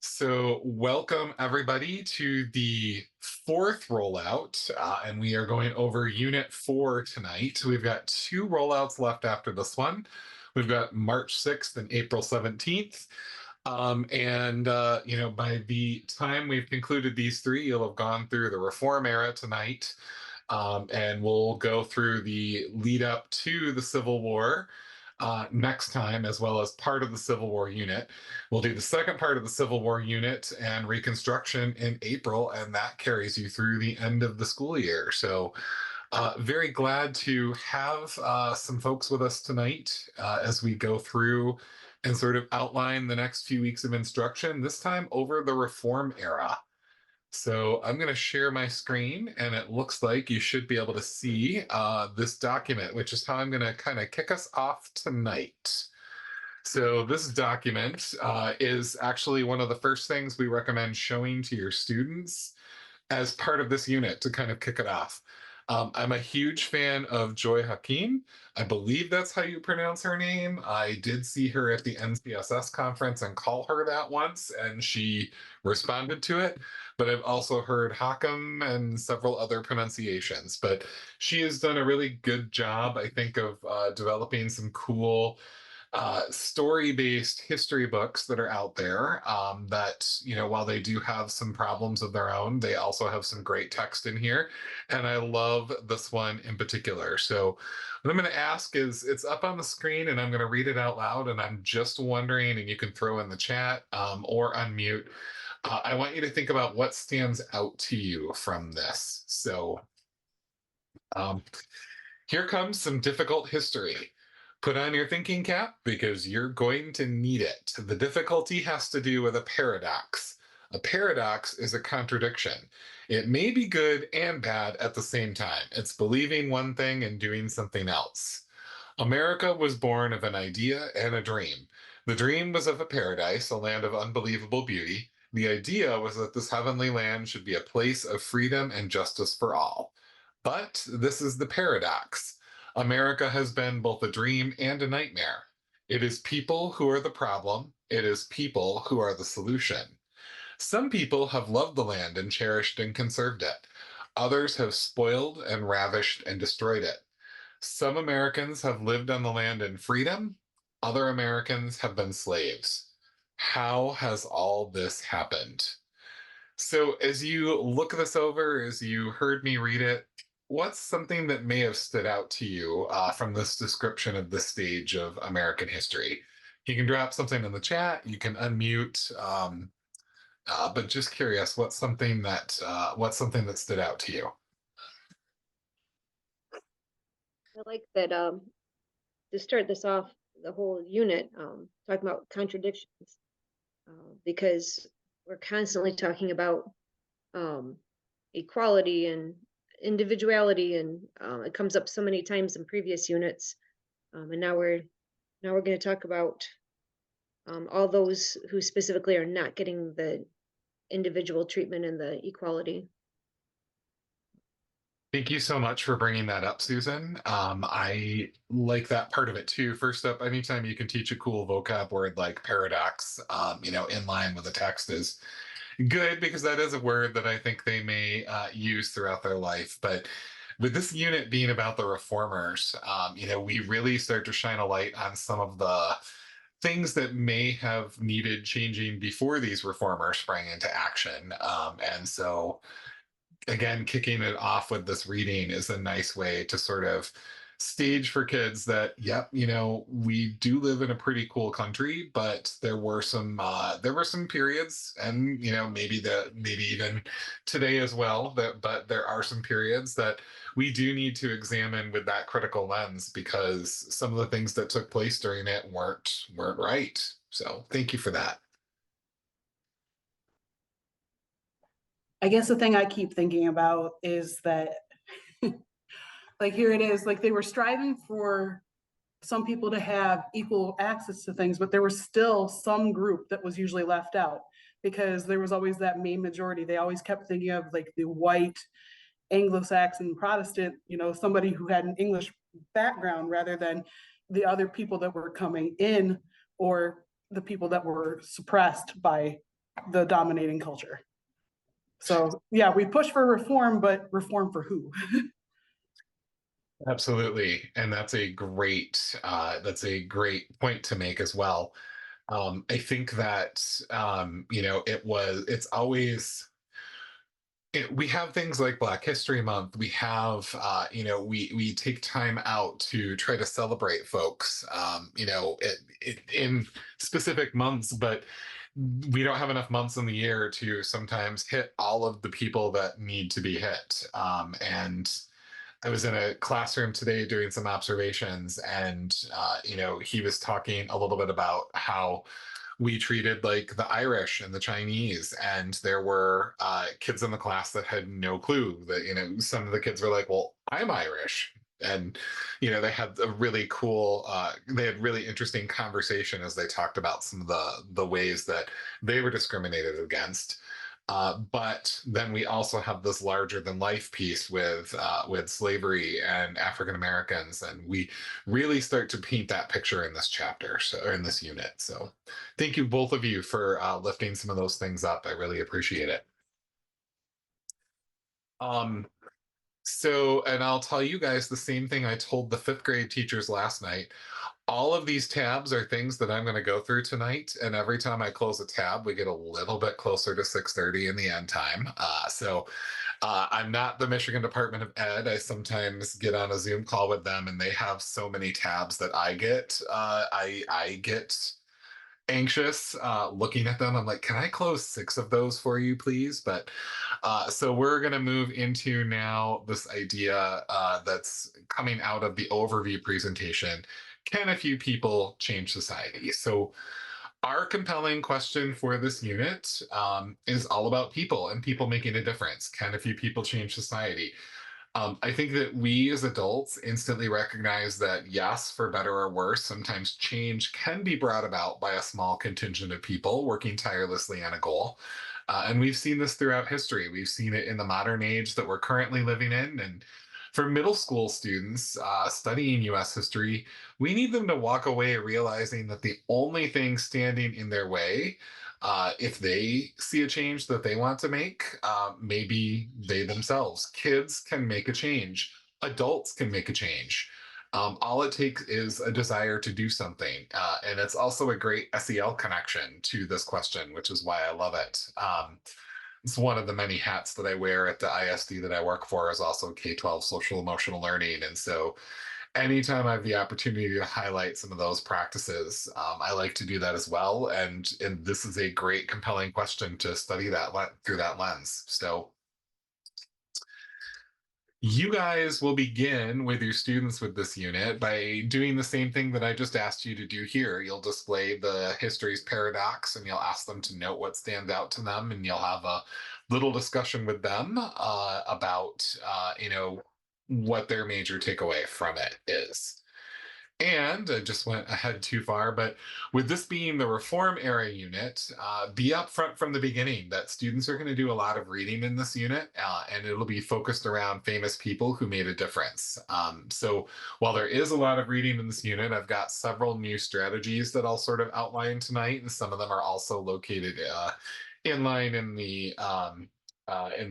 So, welcome everybody to the fourth rollout, and we are going over Unit 4 tonight. We've got two rollouts left after this one. We've got March 6th and April 17th. By the time we've concluded these three, you'll have gone through the Reform era tonight, and we'll go through the lead up to the Civil War next time, as well as part of the Civil War unit. We'll do the second part of the Civil War unit and Reconstruction in April, and that carries you through the end of the school year. So, very glad to have some folks with us tonight as we go through and sort of outline the next few weeks of instruction, this time over the Reform era. So I'm going to share my screen, and it looks like you should be able to see this document, which is how I'm going to kind of kick us off tonight. So this document is actually one of the first things we recommend showing to your students as part of this unit to kind of kick it off. I'm a huge fan of Joy Hakeem. I believe that's how you pronounce her name. I did see her at the NCSS conference and call her that once, and she responded to it. But I've also heard Hakim and several other pronunciations. But she has done a really good job, I think, of developing some cool story-based history books that are out there that, while they do have some problems of their own, they also have some great text in here. And I love this one in particular. So what I'm going to ask is, it's up on the screen and I'm going to read it out loud, and I'm just wondering, and you can throw in the chat or unmute. I want you to think about what stands out to you from this. So here comes some difficult history. Put on your thinking cap because you're going to need it. The difficulty has to do with a paradox. A paradox is a contradiction. It may be good and bad at the same time. It's believing one thing and doing something else. America was born of an idea and a dream. The dream was of a paradise, a land of unbelievable beauty. The idea was that this heavenly land should be a place of freedom and justice for all. But this is the paradox. America has been both a dream and a nightmare. It is people who are the problem. It is people who are the solution. Some people have loved the land and cherished and conserved it. Others have spoiled and ravished and destroyed it. Some Americans have lived on the land in freedom. Other Americans have been slaves. How has all this happened? So, as you look this over, as you heard me read it, what's something that may have stood out to you from this description of this stage of American history? You can drop something in the chat. You can unmute. But just curious, what's something that stood out to you? I like that to start this off, the whole unit, talking about contradictions, because we're constantly talking about equality and individuality, and it comes up so many times in previous units, and now we're going to talk about all those who specifically are not getting the individual treatment and the equality. Thank you so much for bringing that up, Susan. I like that part of it too. First up, anytime you can teach a cool vocab word like paradox, in line with the text is good, because that is a word that I think they may use throughout their life. But with this unit being about the reformers, we really start to shine a light on some of the things that may have needed changing before these reformers sprang into action. And so again, kicking it off with this reading is a nice way to sort of stage for kids that, yep, we do live in a pretty cool country, but there were some periods, and maybe even today as well, but there are some periods that we do need to examine with that critical lens, because some of the things that took place during it weren't right. So thank you for that. I guess the thing I keep thinking about is that, like, here it is, like, they were striving for some people to have equal access to things, but there was still some group that was usually left out, because there was always that main majority. They always kept thinking of, like, the white Anglo-Saxon Protestant, somebody who had an English background, rather than the other people that were coming in, or the people that were suppressed by the dominating culture. So yeah, we push for reform, but reform for who? Absolutely, and that's a great point to make as well. I think that it's always we have things like Black History Month. We have, we take time out to try to celebrate folks, in specific months, but we don't have enough months in the year to sometimes hit all of the people that need to be hit. And I was in a classroom today doing some observations, and he was talking a little bit about how we treated like the Irish and the Chinese, and there were kids in the class that had no clue that some of the kids were like, "Well, I'm Irish." And they had a really cool, they had really interesting conversation as they talked about some of the ways that they were discriminated against. But then we also have this larger than life piece with slavery and African Americans, and we really start to paint that picture in this chapter, or in this unit. So, thank you both of you for lifting some of those things up. I really appreciate it. Um, and I'll tell you guys the same thing I told the fifth grade teachers last night. All of these tabs are things that I'm going to go through tonight, and every time I close a tab, we get a little bit closer to 6:30 in the end time. I'm not the Michigan Department of Ed. I sometimes get on a Zoom call with them, and they have so many tabs that I get. I get anxious looking at them. I'm like, can I close 6 of those for you, please? But so we're going to move into now this idea that's coming out of the overview presentation. Can a few people change society? So our compelling question for this unit is all about people and people making a difference. Can a few people change society? I think that we as adults instantly recognize that, yes, for better or worse, sometimes change can be brought about by a small contingent of people working tirelessly on a goal. And we've seen this throughout history. We've seen it in the modern age that we're currently living in. And for middle school students studying US history, we need them to walk away realizing that the only thing standing in their way, if they see a change that they want to make, maybe they themselves. Kids can make a change. Adults can make a change. All it takes is a desire to do something. And it's also a great SEL connection to this question, which is why I love it. It's one of the many hats that I wear at the ISD that I work for, is also K-12 social emotional learning. And so anytime I have the opportunity to highlight some of those practices, I like to do that as well. And this is a great, compelling question to study that through that lens. So you guys will begin with your students with this unit by doing the same thing that I just asked you to do here. You'll display the history's paradox, and you'll ask them to note what stands out to them, and you'll have a little discussion with them about, what their major takeaway from it is. And I just went ahead too far, but with this being the reform era unit, be upfront from the beginning that students are going to do a lot of reading in this unit, and it'll be focused around famous people who made a difference. So while there is a lot of reading in this unit, I've got several new strategies that I'll sort of outline tonight, and some of them are also located in line in the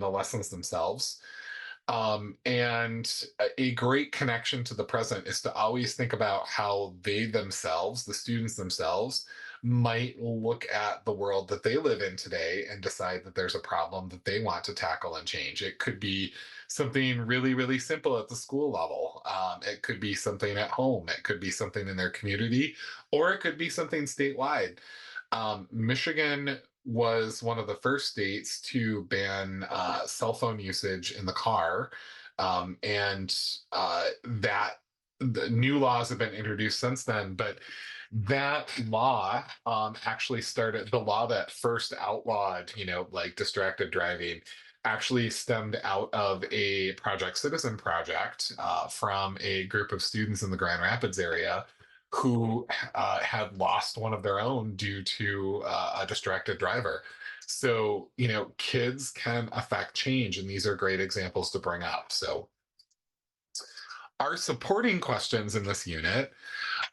lessons themselves. And a great connection to the present is to always think about how they themselves, the students themselves, might look at the world that they live in today and decide that there's a problem that they want to tackle and change. It could be something really, really simple at the school level. It could be something at home. It could be something in their community, or it could be something statewide. Michigan was one of the first states to ban cell phone usage in the car. And that the new laws have been introduced since then. But that law actually started, the law that first outlawed, like distracted driving, actually stemmed out of a Project Citizen project from a group of students in the Grand Rapids area who had lost one of their own due to a distracted driver. So, kids can affect change, and these are great examples to bring up. So, our supporting questions in this unit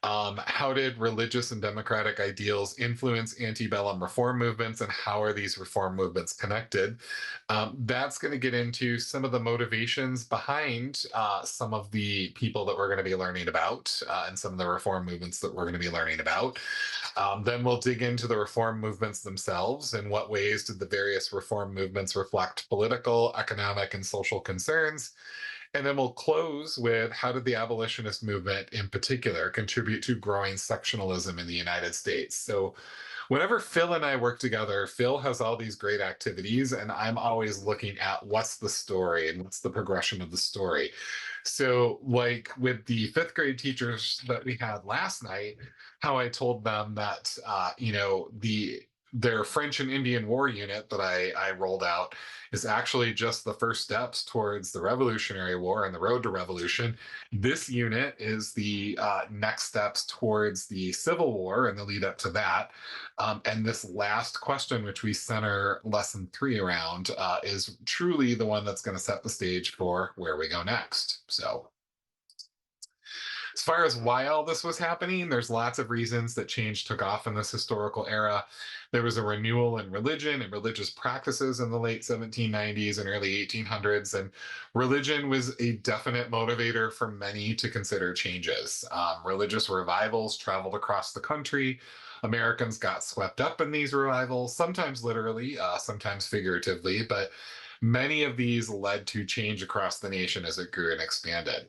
How did religious and democratic ideals influence antebellum reform movements, and how are these reform movements connected? That's going to get into some of the motivations behind some of the people that we're going to be learning about, and some of the reform movements that we're going to be learning about. Then we'll dig into the reform movements themselves. In what ways did the various reform movements reflect political, economic, and social concerns? And then we'll close with, how did the abolitionist movement in particular contribute to growing sectionalism in the United States? So, whenever Phil and I work together, Phil has all these great activities, and I'm always looking at what's the story and what's the progression of the story. So, like with the fifth grade teachers that we had last night, how I told them that, their French and Indian War unit that I rolled out is actually just the first steps towards the Revolutionary War and the road to revolution. This unit is the next steps towards the Civil War and the lead up to that. And this last question, which we center lesson 3 around, is truly the one that's going to set the stage for where we go next. So, as far as why all this was happening, there's lots of reasons that change took off in this historical era. There was a renewal in religion and religious practices in the late 1790s and early 1800s, and religion was a definite motivator for many to consider changes. Religious revivals traveled across the country. Americans got swept up in these revivals, sometimes literally, sometimes figuratively, but many of these led to change across the nation as it grew and expanded.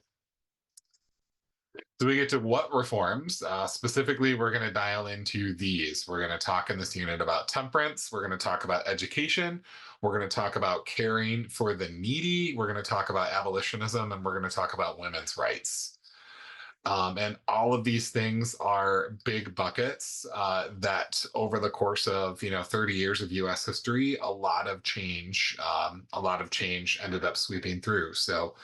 So we get to what reforms. Specifically, we're going to dial into these. We're going to talk in this unit about temperance. We're going to talk about education. We're going to talk about caring for the needy. We're going to talk about abolitionism, and we're going to talk about women's rights. And all of these things are big buckets that, over the course of 30 years of U.S. history, a lot of change ended up sweeping through. So.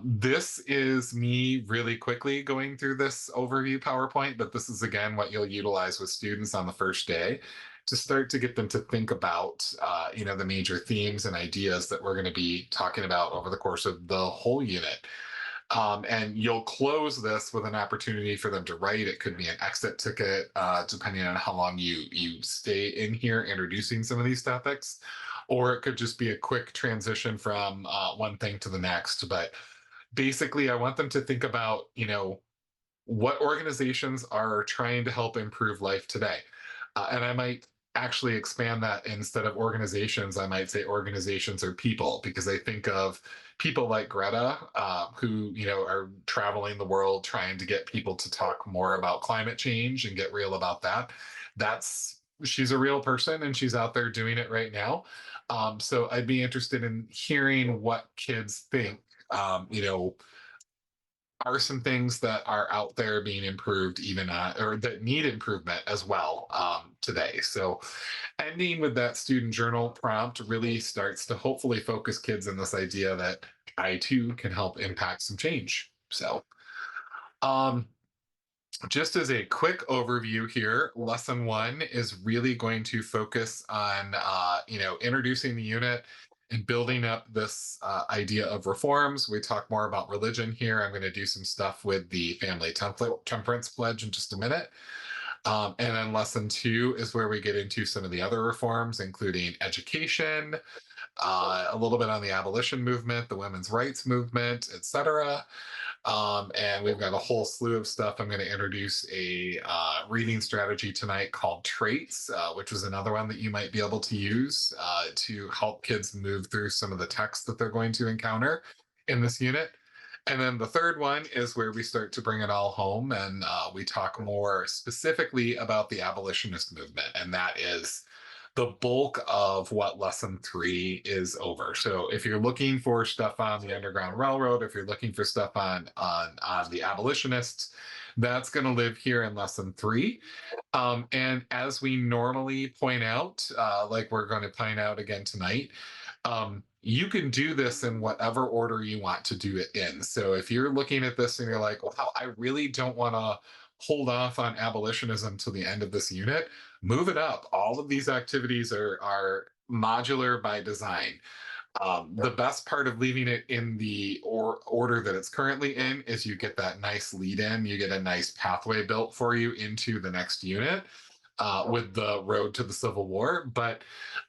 This is me really quickly going through this overview PowerPoint, but this is again what you'll utilize with students on the first day to start to get them to think about, the major themes and ideas that we're going to be talking about over the course of the whole unit. And you'll close this with an opportunity for them to write. It could be an exit ticket, depending on how long you stay in here introducing some of these topics, or it could just be a quick transition from one thing to the next. But basically, I want them to think about, what organizations are trying to help improve life today. And I might actually expand that. Instead of organizations, I might say organizations or people, because I think of people like Greta, who, are traveling the world trying to get people to talk more about climate change and get real about that. She's a real person and she's out there doing it right now. So I'd be interested in hearing what kids think, are some things that are out there being improved, even or that need improvement as well, today. So ending with that student journal prompt really starts to hopefully focus kids in this idea that I too can help impact some change. So um, just as a quick overview here, lesson 1 is really going to focus on, introducing the unit and building up this idea of reforms. We talk more about religion here. I'm going to do some stuff with the family temperance pledge in just a minute. And then lesson 2 is where we get into some of the other reforms, including education, a little bit on the abolition movement, the women's rights movement, etc. And we've got a whole slew of stuff. I'm going to introduce a reading strategy tonight called Traits, which is another one that you might be able to use to help kids move through some of the text that they're going to encounter in this unit. And then the third one is where we start to bring it all home, and we talk more specifically about the abolitionist movement. And that is the bulk of what lesson 3 is over. So if you're looking for stuff on the Underground Railroad, if you're looking for stuff on the abolitionists, that's going to live here in lesson 3. And as we normally point out, like we're going to point out again tonight, you can do this in whatever order you want to do it in. So if you're looking at this and you're like, wow, I really don't want to hold off on abolitionism till the end of this unit, move it up. All of these activities are modular by design. The best part of leaving it in the order that it's currently in is you get that nice lead in, you get a nice pathway built for you into the next unit. With the road to the Civil War, but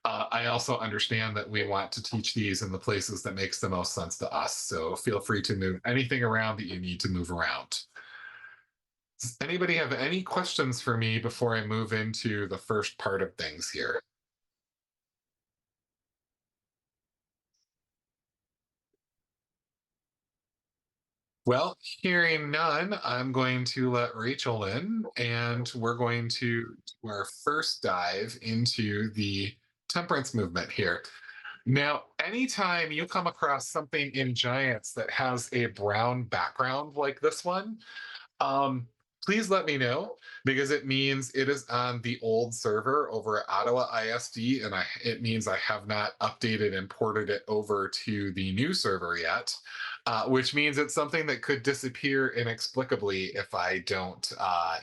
I also understand that we want to teach these in the places that makes the most sense to us. So feel free to move anything around that you need to move around. Does anybody have any questions for me before I move into the first part of things here? Well, hearing none, I'm going to let Rachel in, and we're going to do our first dive into the temperance movement here. Now, anytime you come across something in Giants that has a brown background like this one, um, please let me know because it means it is on the old server over at Ottawa ISD, and it means I have not updated and ported it over to the new server yet, which means it's something that could disappear inexplicably if I don't,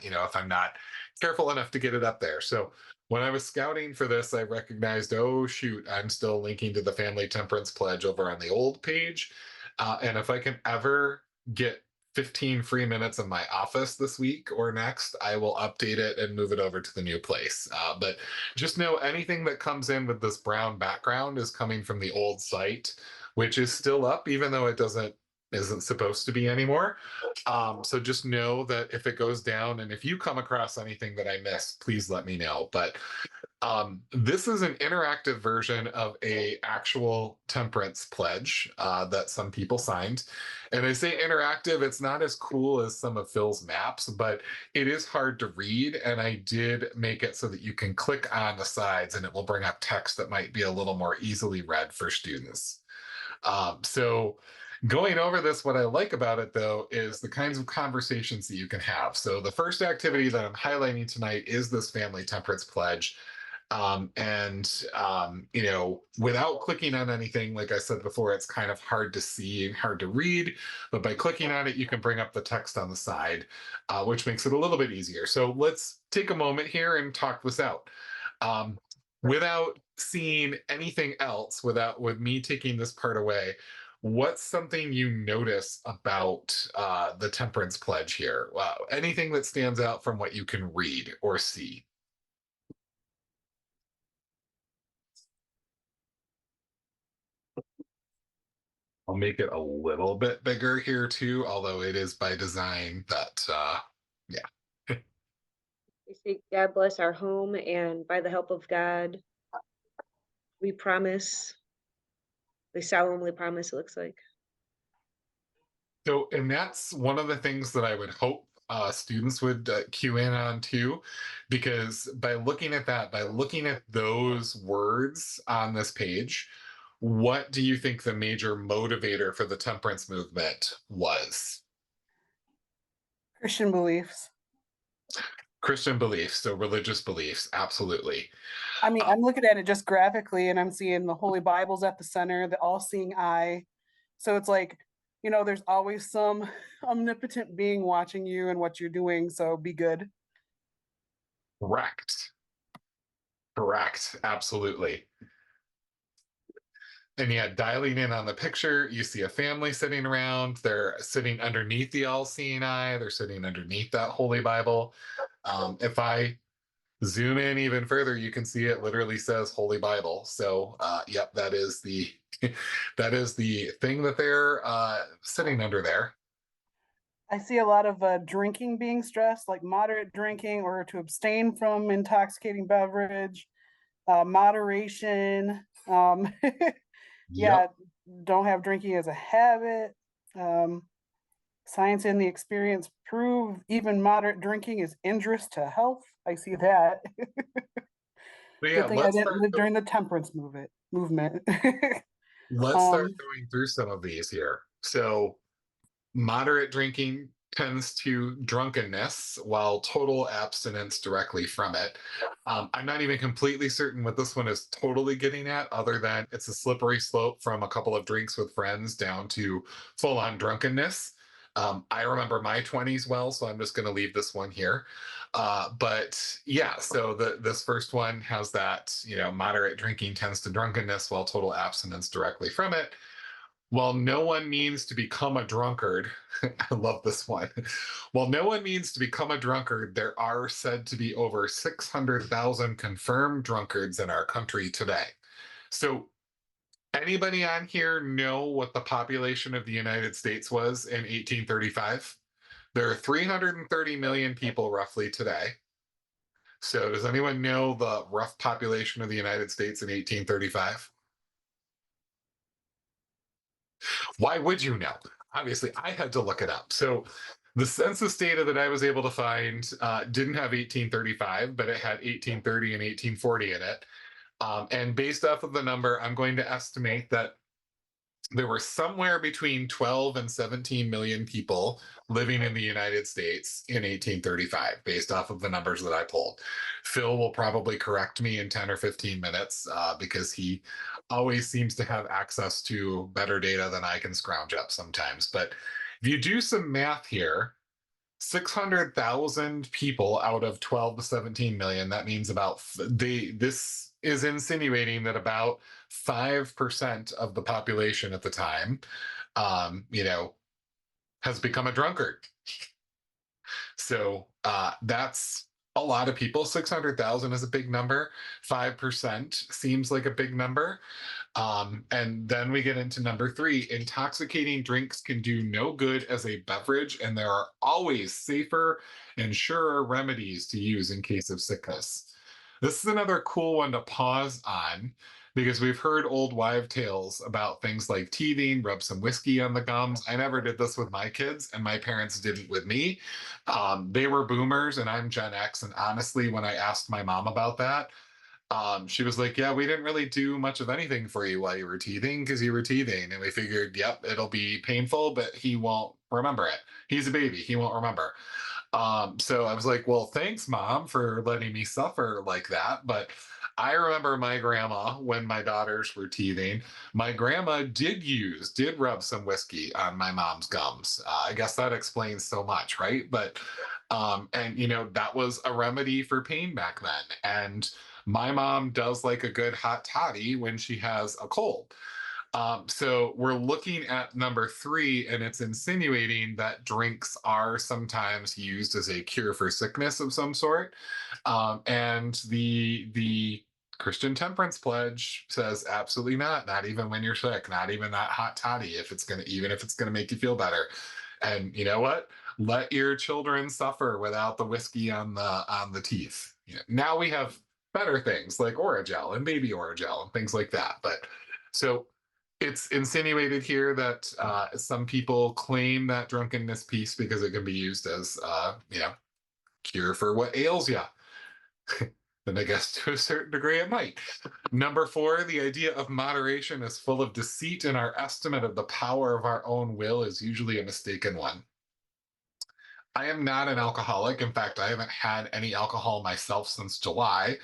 if I'm not careful enough to get it up there. So when I was scouting for this, I recognized, oh shoot, I'm still linking to the Family Temperance Pledge over on the old page, and if I can ever get 15 free minutes of my office this week or next, I will update it and move it over to the new place. But just know anything that comes in with this brown background is coming from the old site, which is still up, even though it isn't supposed to be anymore. So just know that if it goes down and if you come across anything that I missed, please let me know. But this is an interactive version of a actual temperance pledge that some people signed. And I say interactive, it's not as cool as some of Phil's maps, but it is hard to read. And I did make it so that you can click on the sides and it will bring up text that might be a little more easily read for students. So going over this, what I like about it though is the kinds of conversations that you can have. So the first activity that I'm highlighting tonight is this Family Temperance Pledge. Without clicking on anything, like I said before, it's kind of hard to see and hard to read, but by clicking on it, you can bring up the text on the side, which makes it a little bit easier. So let's take a moment here and talk this out. Without seeing anything else, with me taking this part away, what's something you notice about the Temperance Pledge here? Anything that stands out from what you can read or see? I'll make it a little bit bigger here too, although it is by design that, yeah. We say, God bless our home, and by the help of God, we promise, we solemnly promise, it looks like. So, and that's one of the things that I would hope students would cue in on too, because by looking at that, by looking at those words on this page, what do you think the major motivator for the temperance movement was? Christian beliefs. Christian beliefs, so religious beliefs, absolutely. I mean, I'm looking at it just graphically and I'm seeing the Holy Bible's at the center, the all-seeing eye. So it's like, there's always some omnipotent being watching you and what you're doing. So be good. Correct. Correct. Absolutely. And yeah, dialing in on the picture, you see a family sitting around. They're sitting underneath the all seeing eye, they're sitting underneath that Holy Bible. If I zoom in even further, you can see it literally says Holy Bible. So, yep, that is the that is the thing that they're sitting under there. I see a lot of drinking being stressed, like moderate drinking or to abstain from intoxicating beverage, moderation. Yeah, Yep. don't have drinking as a habit. Science and the experience prove even moderate drinking is injurious to health. I see that. But yeah, Good thing I didn't live during the temperance movement. let's start um, going through some of these here. So moderate drinking tends to drunkenness, while total abstinence directly from it. I'm not even completely certain what this one is totally getting at, other than it's a slippery slope from a couple of drinks with friends down to full on drunkenness. I remember my 20s well, so I'm just going to leave this one here. But yeah, so this first one has that, moderate drinking tends to drunkenness, while total abstinence directly from it. While no one means to become a drunkard, I love this one. While no one means to become a drunkard, there are said to be over 600,000 confirmed drunkards in our country today. So, anybody on here know what the population of the United States was in 1835? There are 330 million people roughly today. So, does anyone know the rough population of the United States in 1835? Why would you know? Obviously, I had to look it up. So, the census data that I was able to find didn't have 1835, but it had 1830 and 1840 in it. And based off of the number, I'm going to estimate that there were somewhere between 12 and 17 million people living in the United States in 1835, based off of the numbers that I pulled. Phil will probably correct me in 10 or 15 minutes because he always seems to have access to better data than I can scrounge up sometimes. But if you do some math here, 600,000 people out of 12 to 17 million, that means this is insinuating that about 5% of the population at the time, has become a drunkard. So that's a lot of people. 600,000 is a big number. 5% seems like a big number. And then we get into number 3. Intoxicating drinks can do no good as a beverage, and there are always safer and surer remedies to use in case of sickness. This is another cool one to pause on because we've heard old wives' tales about things like teething, rub some whiskey on the gums. I never did this with my kids, and my parents didn't with me. They were boomers, and I'm Gen X. And honestly, when I asked my mom about that, she was like, yeah, we didn't really do much of anything for you while you were teething because you were teething. And we figured, yep, it'll be painful, but he won't remember it. He's a baby. He won't remember. So I was like, well, thanks, Mom, for letting me suffer like that. But I remember my grandma when my daughters were teething. My grandma did rub some whiskey on my mom's gums. I guess that explains so much, right? But, and that was a remedy for pain back then. And my mom does like a good hot toddy when she has a cold. So we're looking at number 3, and it's insinuating that drinks are sometimes used as a cure for sickness of some sort. And the Christian Temperance Pledge says absolutely not. Not even when you're sick. Not even that hot toddy. Even if it's gonna make you feel better. And you know what? Let your children suffer without the whiskey on the teeth. Now we have better things like Oragel and baby Oragel and things like that. But so it's insinuated here that some people claim that drunkenness piece because it can be used as, cure for what ails you. Then I guess to a certain degree it might. Number 4, the idea of moderation is full of deceit, and our estimate of the power of our own will is usually a mistaken one. I am not an alcoholic. In fact, I haven't had any alcohol myself since July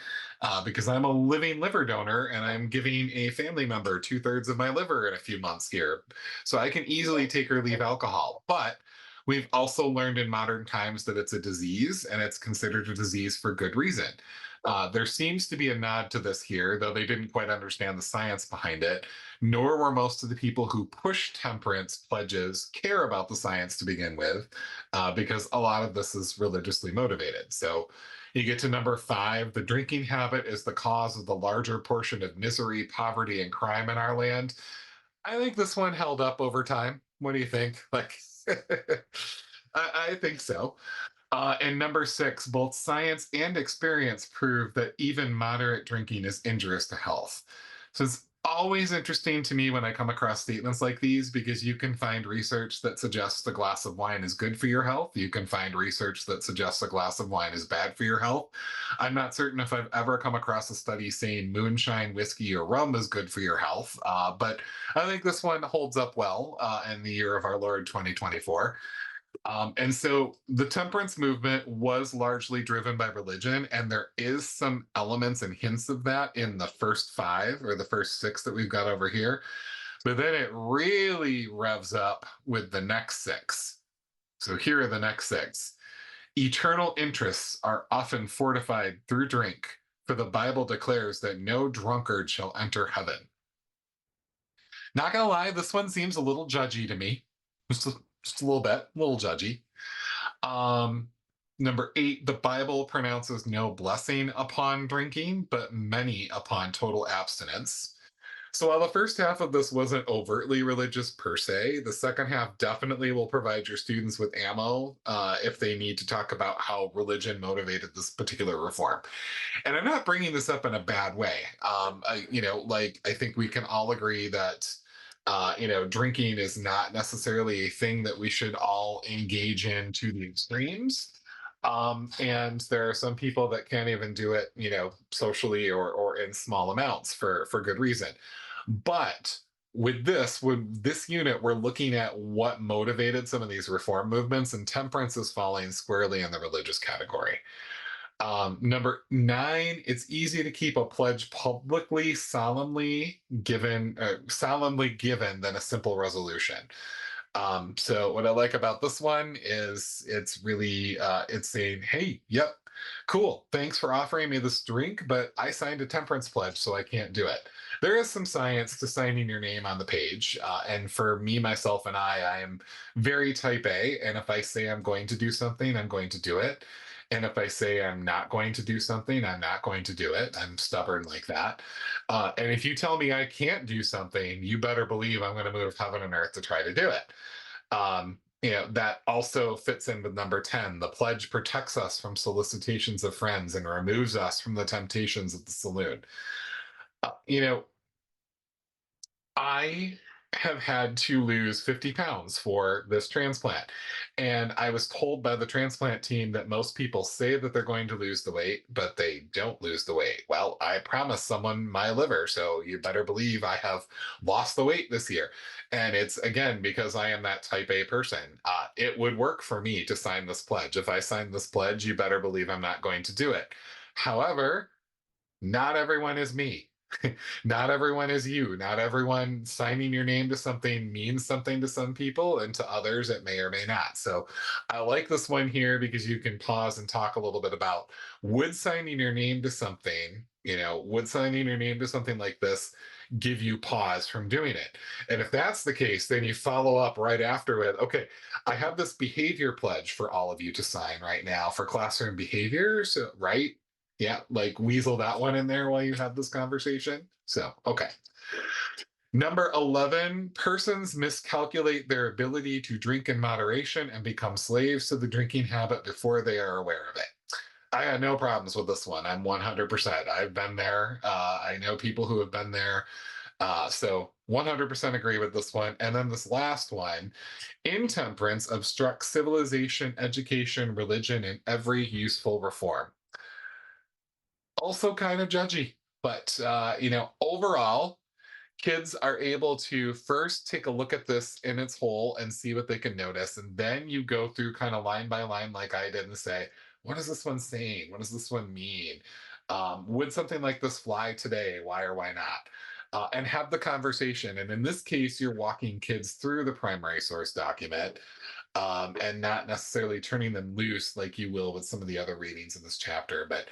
because I'm a living liver donor and I'm giving a family member 2/3 of my liver in a few months here. So I can easily take or leave alcohol. But we've also learned in modern times that it's a disease and it's considered a disease for good reason. There seems to be a nod to this here, though they didn't quite understand the science behind it, nor were most of the people who push temperance pledges care about the science to begin with, because a lot of this is religiously motivated. So you get to number 5, the drinking habit is the cause of the larger portion of misery, poverty, and crime in our land. I think this one held up over time. What do you think? Like, I think so. And number 6, both science and experience prove that even moderate drinking is injurious to health. So it's always interesting to me when I come across statements like these because you can find research that suggests a glass of wine is good for your health. You can find research that suggests a glass of wine is bad for your health. I'm not certain if I've ever come across a study saying moonshine, whiskey, or rum is good for your health, but I think this one holds up well in the year of our Lord 2024. And so the temperance movement was largely driven by religion, and there is some elements and hints of that in the first 5 or the first 6 that we've got over here. But then it really revs up with the next 6. So here are the next 6. Eternal interests are often fortified through drink, for the Bible declares that no drunkard shall enter heaven. Not gonna lie, this one seems a little judgy to me. Just a little bit, a little judgy. Um, Number 8, the Bible pronounces no blessing upon drinking, but many upon total abstinence. So while the first half of this wasn't overtly religious per se, the second half definitely will provide your students with ammo if they need to talk about how religion motivated this particular reform. And I'm not bringing this up in a bad way. I think we can all agree that drinking is not necessarily a thing that we should all engage in to the extremes. And there are some people that can't even do it, socially or in small amounts for good reason. But with this unit, we're looking at what motivated some of these reform movements, and temperance is falling squarely in the religious category. Number 9, it's easy to keep a pledge publicly, solemnly given than a simple resolution. So what I like about this one is it's really it's saying, hey, yep, cool, thanks for offering me this drink, but I signed a temperance pledge, so I can't do it. There is some science to signing your name on the page, and for me, myself, and I am very type A, and if I say I'm going to do something, I'm going to do it. And if I say I'm not going to do something, I'm not going to do it. I'm stubborn like that. And if you tell me I can't do something, you better believe I'm going to move heaven and earth to try to do it. That also fits in with number 10. The pledge protects us from solicitations of friends and removes us from the temptations of the saloon. I have had to lose 50 pounds for this transplant. And I was told by the transplant team that most people say that they're going to lose the weight, but they don't lose the weight. Well, I promised someone my liver, so you better believe I have lost the weight this year. And it's, again, because I am that type A person. It would work for me to sign this pledge. If I sign this pledge, you better believe I'm not going to do it. However, not everyone is me. Not everyone is you. Not everyone signing your name to something means something to some people, and to others it may or may not. So I like this one here because you can pause and talk a little bit about, would signing your name to something, would signing your name to something like this give you pause from doing it? And if that's the case, then you follow up right after with, okay, I have this behavior pledge for all of you to sign right now for classroom behavior. So, right? Yeah, like weasel that one in there while you have this conversation. So, okay. Number 11, persons miscalculate their ability to drink in moderation and become slaves to the drinking habit before they are aware of it. I had no problems with this one. I'm 100%. I've been there. I know people who have been there. So 100% agree with this one. And then this last one, intemperance obstructs civilization, education, religion, and every useful reform. Also kind of judgy, but overall, kids are able to first take a look at this in its whole and see what they can notice, and then you go through kind of line by line like I did and say, what is this one saying? What does this one mean? Would something like this fly today? Why or why not? And have the conversation. And in this case, you're walking kids through the primary source document, and not necessarily turning them loose like you will with some of the other readings in this chapter. But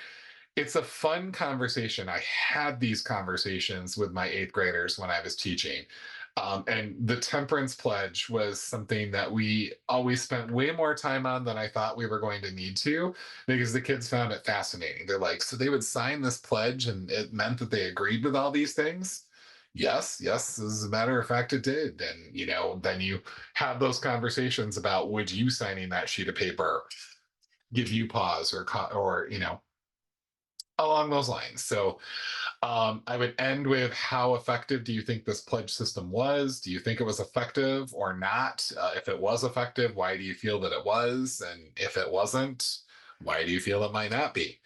it's a fun conversation. I had these conversations with my 8th graders when I was teaching. And the temperance pledge was something that we always spent way more time on than I thought we were going to need to, because the kids found it fascinating. They're like, so they would sign this pledge and it meant that they agreed with all these things? Yes, as a matter of fact, it did. And, then you have those conversations about, would you signing that sheet of paper give you pause or along those lines. So I would end with, how effective do you think this pledge system was? Do you think it was effective or not? If it was effective, why do you feel that it was? And if it wasn't, why do you feel it might not be?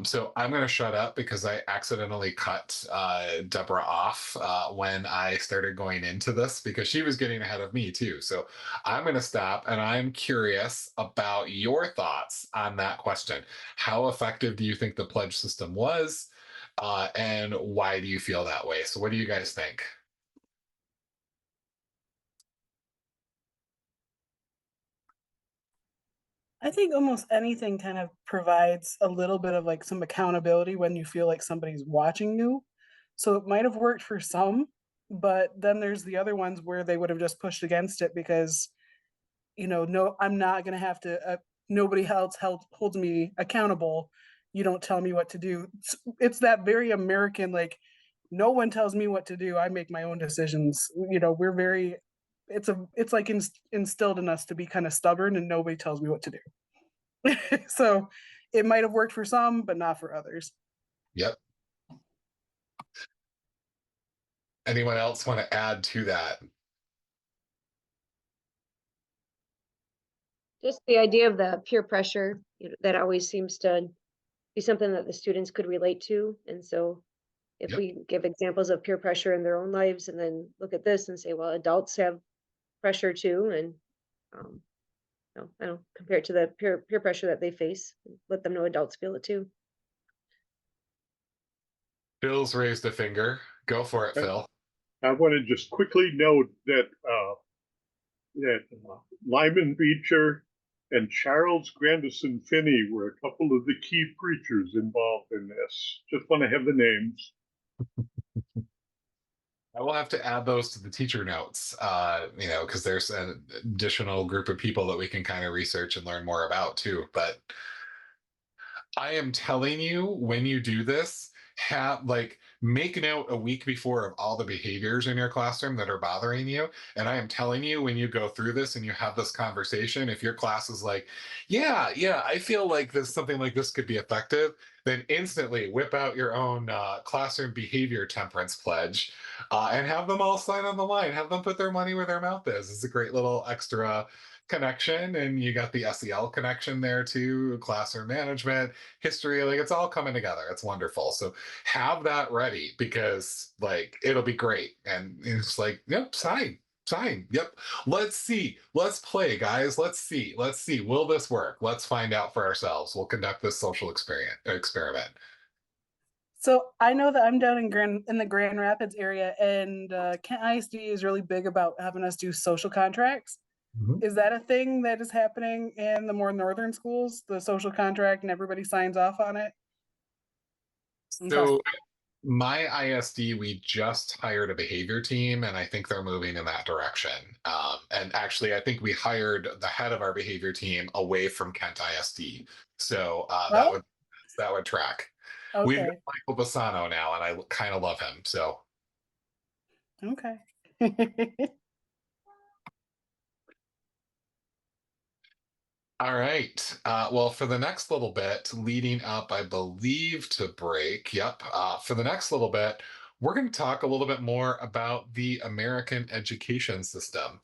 So I'm going to shut up because I accidentally cut Deborah off when I started going into this, because she was getting ahead of me too. So I'm going to stop, and I'm curious about your thoughts on that question. How effective do you think the pledge system was? And why do you feel that way? So what do you guys think? I think almost anything kind of provides a little bit of like some accountability when you feel like somebody's watching you. So it might have worked for some, but then there's the other ones where they would have just pushed against it because, no, I'm not going to have to, nobody else holds me accountable. You don't tell me what to do. It's that very American, like, no one tells me what to do. I make my own decisions. We're very, it's like instilled in us to be kind of stubborn and nobody tells me what to do. So it might have worked for some, but not for others. Yep. Anyone else want to add to that? Just the idea of the peer pressure, that always seems to be something that the students could relate to. And so if Yep. we give examples of peer pressure in their own lives and then look at this and say, well, adults have pressure too, and um, I don't compare it to the peer pressure that they face. Let them know adults feel it too. Phil's raised a finger. Go for it, I Phil. want to just quickly note that Lyman Beecher and Charles Grandison Finney were a couple of the key preachers involved in this. Just want to have the names. I will have to add those to the teacher notes, because there's an additional group of people that we can kind of research and learn more about too. But I am telling you, when you do this, make note a week before of all the behaviors in your classroom that are bothering you. And I am telling you, when you go through this and you have this conversation, if your class is like, yeah, I feel like this something like this could be effective, then instantly whip out your own classroom behavior temperance pledge and have them all sign on the line. Have them put their money where their mouth is. It's a great little extra connection, and you got the SEL connection there too, classroom management, history, like it's all coming together. It's wonderful. So have that ready, because like it'll be great. And it's like, yep, sign. Yep. Let's see. Let's play, guys. Let's see. Will this work? Let's find out for ourselves. We'll conduct this social experiment. So I know that I'm down in the Grand Rapids area, and Kent ISD is really big about having us do social contracts. Mhm. Is that a thing that is happening in the more northern schools, the social contract, and everybody signs off on it? Okay. So my ISD, we just hired a behavior team, and I think they're moving in that direction. And actually, I think we hired the head of our behavior team away from Kent ISD, so Well, that would track. We've got okay. Michael Bassano now, and I kind of love him. So, Okay. all right. Well, for the next little bit, leading up, I believe, to break. Yep. For the next little bit, we're going to talk a little bit more about the American education system.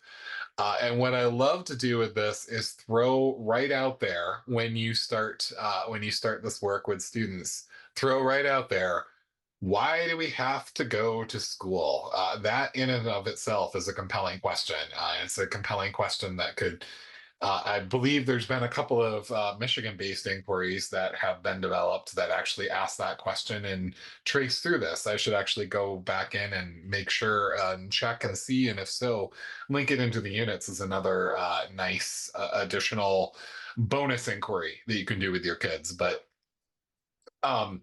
And what I love to do with this is throw right out there, when you start this work with students, throw right out there, why do we have to go to school? That in and of itself is a compelling question. It's a compelling question that could, I believe there's been a couple of Michigan-based inquiries that have been developed that actually ask that question and trace through this. I should actually go back in and make sure and check and see, and if so, link it into the units is another nice additional bonus inquiry that you can do with your kids. But um,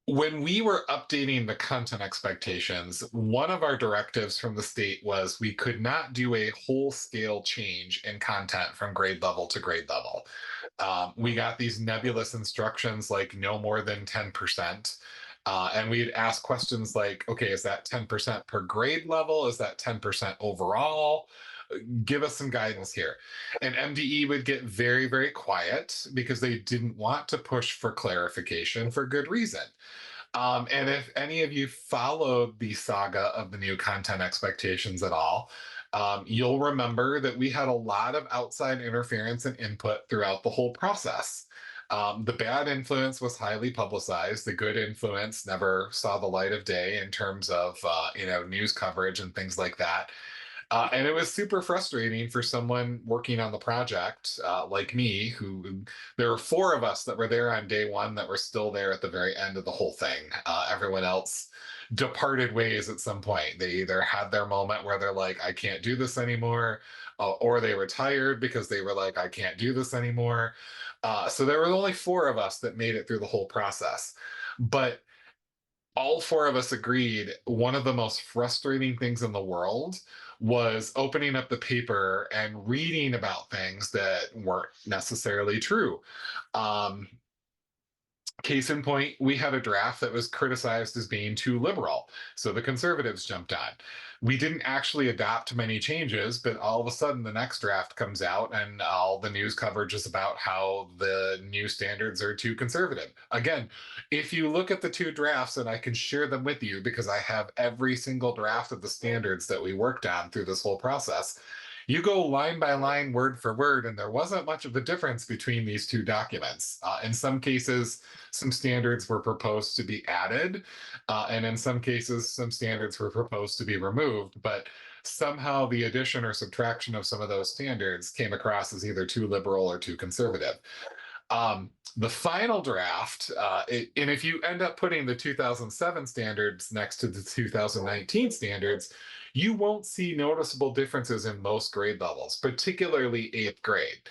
when we were updating the content expectations, one of our directives from the state was we could not do a whole scale change in content from grade level to grade level. We got these nebulous instructions like no more than 10%. And we'd ask questions like, okay, is that 10% per grade level? Is that 10% overall? Give us some guidance here. And MDE would get very, very quiet because they didn't want to push for clarification for good reason. And if any of you followed the saga of the new content expectations at all, you'll remember that we had a lot of outside interference and input throughout the whole process. The bad influence was highly publicized. The good influence never saw the light of day in terms of news coverage and things like that. And it was super frustrating for someone working on the project like me, who there were 4 of us that were there on day 1 that were still there at the very end of the whole thing. Everyone else departed ways at some point. They either had their moment where they're like, I can't do this anymore, or they retired because they were like, I can't do this anymore. So there were only 4 of us that made it through the whole process. But all 4 of us agreed one of the most frustrating things in the world was opening up the paper and reading about things that weren't necessarily true. Um, Case in point, we had a draft that was criticized as being too liberal, so the conservatives jumped on. We didn't actually adopt many changes, but all of a sudden the next draft comes out and all the news coverage is about how the new standards are too conservative. Again, if you look at the 2 drafts, and I can share them with you because I have every single draft of the standards that we worked on through this whole process, you go line by line, word for word, and there wasn't much of a difference between these 2 documents. In some cases, some standards were proposed to be added, and in some cases, some standards were proposed to be removed. But somehow the addition or subtraction of some of those standards came across as either too liberal or too conservative. The final draft, and if you end up putting the 2007 standards next to the 2019 standards, you won't see noticeable differences in most grade levels, particularly 8th grade.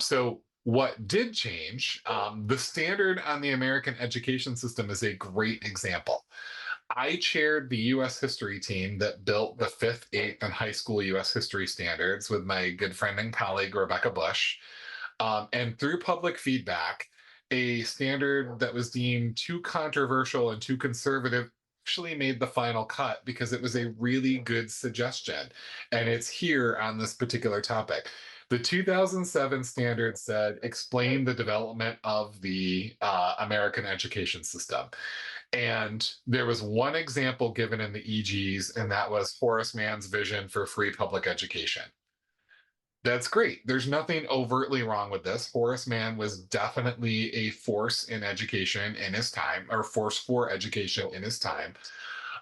So what did change, the standard on the American education system is a great example. I chaired the US history team that built the 5th, 8th, and high school US history standards with my good friend and colleague, Rebecca Bush. And through public feedback, a standard that was deemed too controversial and too conservative actually made the final cut because it was a really good suggestion. And it's here on this particular topic. The 2007 standard said, explain the development of the American education system. And there was one example given in the EGs, and that was Horace Mann's vision for free public education. That's great. There's nothing overtly wrong with this. Horace Mann was definitely a force in education in his time, or force for education in his time.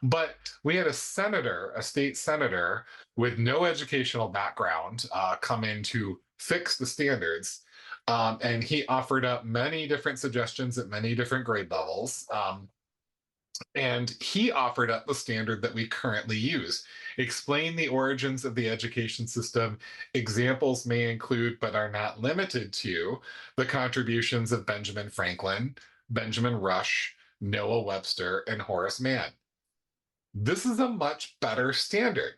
But we had a senator, a state senator with no educational background, come in to fix the standards. And he offered up many different suggestions at many different grade levels. And he offered up the standard that we currently use. Explain the origins of the education system. Examples may include, but are not limited to, the contributions of Benjamin Franklin, Benjamin Rush, Noah Webster, and Horace Mann. This is a much better standard.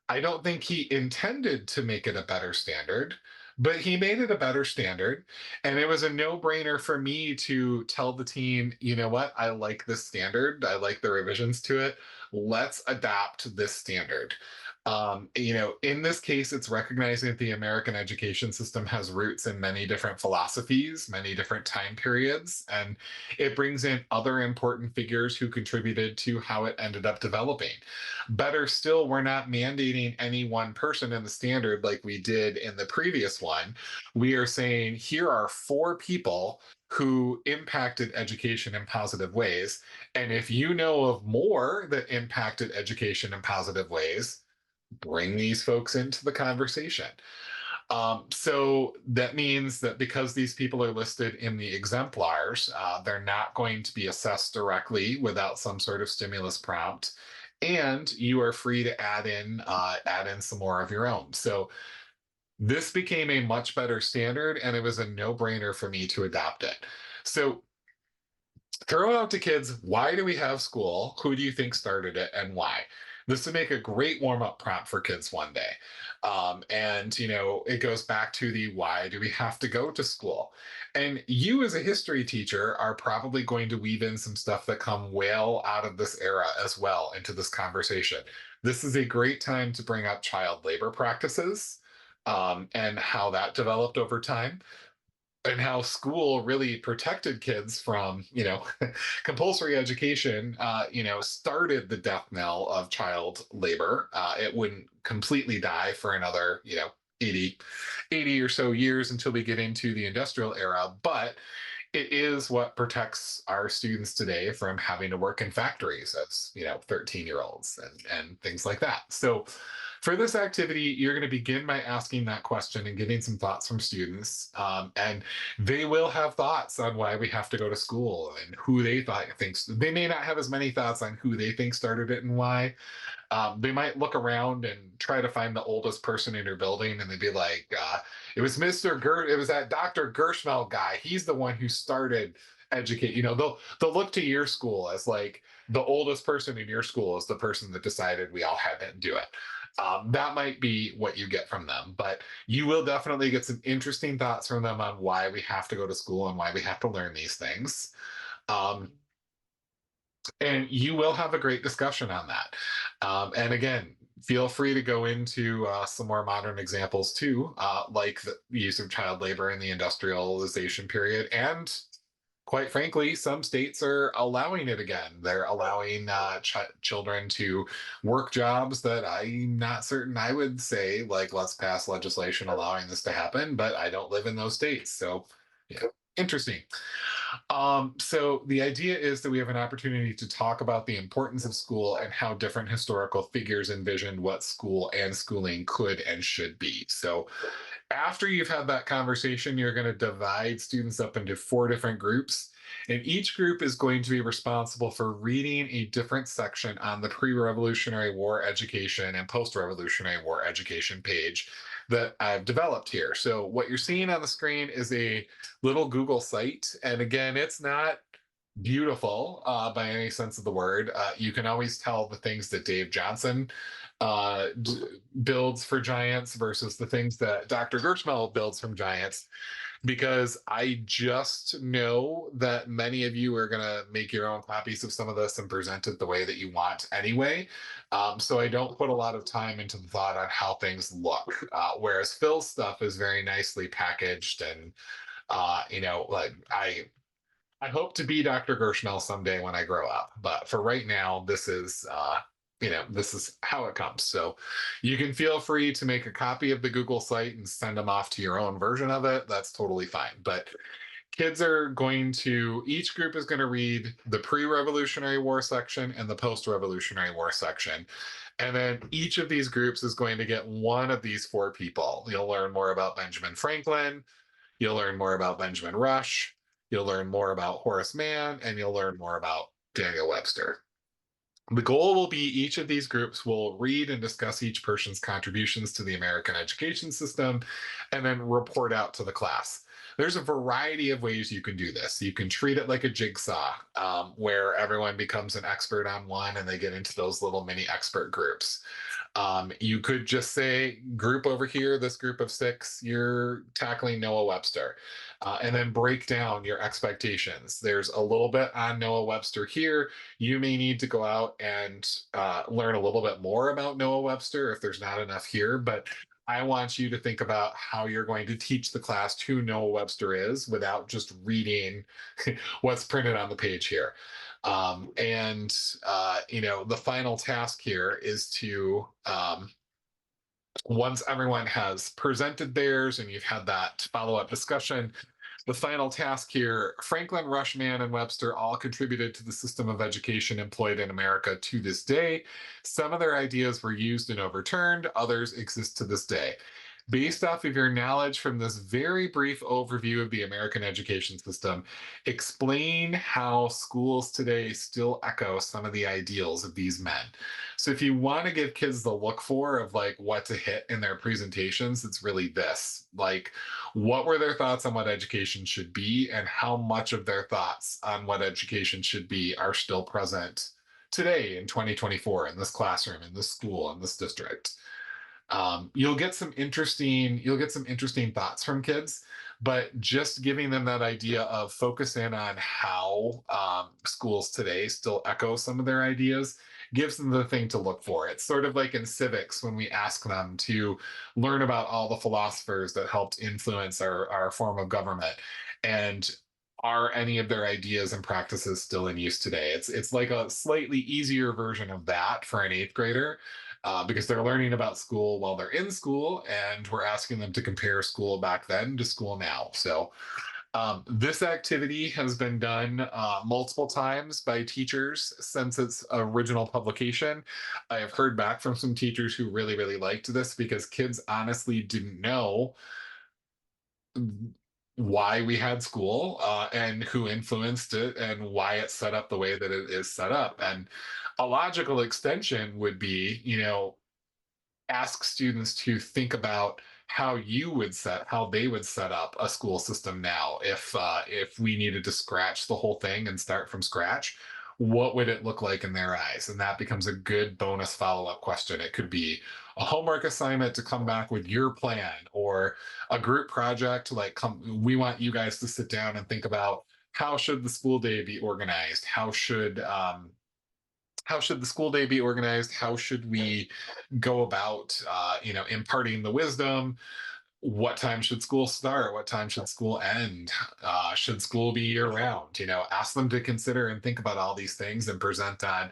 I don't think he intended to make it a better standard, but he made it a better standard. And it was a no brainer for me to tell the team, you know what? I like this standard. I like the revisions to it. Let's adopt this standard. In this case, it's recognizing that the American education system has roots in many different philosophies, many different time periods, and it brings in other important figures who contributed to how it ended up developing. Better still, we're not mandating any one person in the standard like we did in the previous one. We are saying here are 4 people who impacted education in positive ways. And if you know of more that impacted education in positive ways, bring these folks into the conversation. So that means that because these people are listed in the exemplars, they're not going to be assessed directly without some sort of stimulus prompt. And you are free to add in some more of your own. So this became a much better standard, and it was a no-brainer for me to adopt it. So throw it out to kids. Why do we have school? Who do you think started it, and why? This would make a great warm-up prompt for kids one day. It goes back to the why do we have to go to school? And you as a history teacher are probably going to weave in some stuff that come well out of this era as well into this conversation. This is a great time to bring up child labor practices, and how that developed over time, and how school really protected kids from, compulsory education, started the death knell of child labor. It wouldn't completely die for another, 80 or so years until we get into the industrial era, but it is what protects our students today from having to work in factories as, 13-year-olds and things like that. So For this activity, you're going to begin by asking that question and getting some thoughts from students. And they will have thoughts on why we have to go to school and who they thinks. They may not have as many thoughts on who they think started it and why. They might look around and try to find the oldest person in your building, and they'd be like, "It was it was that Dr. Gershmel guy. He's the one who started educate." They'll look to your school as like the oldest person in your school is the person that decided we all had to do it. That might be what you get from them, but you will definitely get some interesting thoughts from them on why we have to go to school and why we have to learn these things. Um, and you will have a great discussion on that. And again, feel free to go into some more modern examples too, like the use of child labor in the industrialization period. And quite frankly, some states are allowing it again. They're allowing children to work jobs that I'm not certain I would say, like, let's pass legislation allowing this to happen, but I don't live in those states. So, yeah, interesting. So the idea is that we have an opportunity to talk about the importance of school and how different historical figures envisioned what school and schooling could and should be. So after you've had that conversation, you're going to divide students up into 4 different groups. And each group is going to be responsible for reading a different section on the pre-Revolutionary War education and post-Revolutionary War education page that I've developed here. So what you're seeing on the screen is a little Google site. And again, it's not beautiful by any sense of the word. You can always tell the things that Dave Johnson builds for Giants versus the things that Dr. Gershmel builds from Giants, because I just know that many of you are going to make your own copies of some of this and present it the way that you want anyway. So I don't put a lot of time into the thought on how things look, whereas Phil's stuff is very nicely packaged. And like I hope to be Dr. Gershmel someday when I grow up, but for right now, this is how it comes. So you can feel free to make a copy of the Google site and send them off to your own version of it. That's totally fine. But each group is going to read the pre-Revolutionary War section and the post-Revolutionary War section. And then each of these groups is going to get one of these 4 people. You'll learn more about Benjamin Franklin. You'll learn more about Benjamin Rush. You'll learn more about Horace Mann, and you'll learn more about Daniel Webster. The goal will be each of these groups will read and discuss each person's contributions to the American education system and then report out to the class. There's a variety of ways you can do this. You can treat it like a jigsaw, where everyone becomes an expert on one and they get into those little mini expert groups. You could just say, group over here, this group of 6, you're tackling Noah Webster, and then break down your expectations. There's a little bit on Noah Webster here. You may need to go out and learn a little bit more about Noah Webster if there's not enough here, but I want you to think about how you're going to teach the class who Noah Webster is without just reading what's printed on the page here. The final task here is to, once everyone has presented theirs and you've had that follow-up discussion, the final task here, Franklin, Rush, Mann, and Webster all contributed to the system of education employed in America to this day. Some of their ideas were used and overturned, others exist to this day. Based off of your knowledge from this very brief overview of the American education system, explain how schools today still echo some of the ideals of these men. So if you want to give kids the look for of like what to hit in their presentations, it's really this. Like, what were their thoughts on what education should be, and how much of their thoughts on what education should be are still present today in 2024 in this classroom, in this school, in this district. You'll get some interesting thoughts from kids, but just giving them that idea of focus in on how schools today still echo some of their ideas gives them the thing to look for. It's sort of like in civics when we ask them to learn about all the philosophers that helped influence our form of government, and are any of their ideas and practices still in use today? It's like a slightly easier version of that for an 8th grader. Because they're learning about school while they're in school, and we're asking them to compare school back then to school now. So This activity has been done multiple times by teachers since its original publication. I have heard back from some teachers who really, really liked this because kids honestly didn't know why we had school and who influenced it and why it's set up the way that it is set up. And a logical extension would be, ask students to think about how they would set up a school system now if we needed to scratch the whole thing and start from scratch. What would it look like in their eyes? And that becomes a good bonus follow-up question. It could be a homework assignment to come back with your plan, or a group project like we want you guys to sit down and think about how should the school day be organized, how should the school day be organized, how should we go about imparting the wisdom, what time should school start, what time should school end, should school be year round. Ask them to consider and think about all these things and present on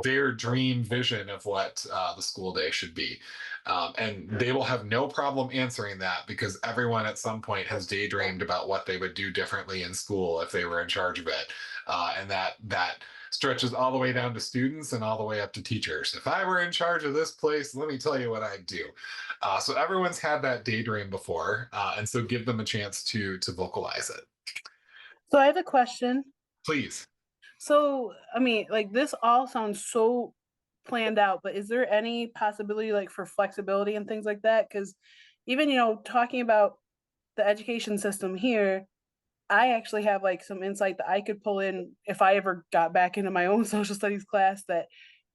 their dream vision of what the school day should be. And they will have no problem answering that, because everyone at some point has daydreamed about what they would do differently in school if they were in charge of it. And that stretches all the way down to students and all the way up to teachers. If I were in charge of this place, let me tell you what I'd do. So everyone's had that daydream before, and so give them a chance to vocalize it. So I have a question. Please. So, I mean, like, this all sounds so planned out, but is there any possibility, like, for flexibility and things like that? Because even, talking about the education system here, I actually have like some insight that I could pull in if I ever got back into my own social studies class, that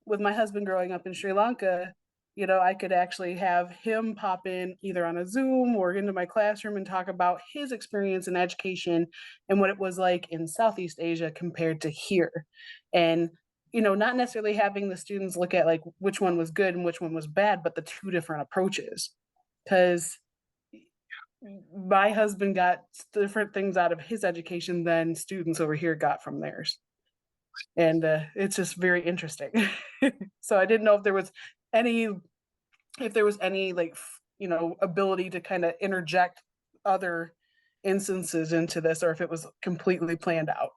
with my husband growing up in Sri Lanka, I could actually have him pop in either on a Zoom or into my classroom and talk about his experience in education and what it was like in Southeast Asia compared to here. And, not necessarily having the students look at like which one was good and which one was bad, but the two different approaches. Because my husband got different things out of his education than students over here got from theirs. And it's just very interesting. So I didn't know if there was any like, ability to kind of interject other instances into this, or if it was completely planned out.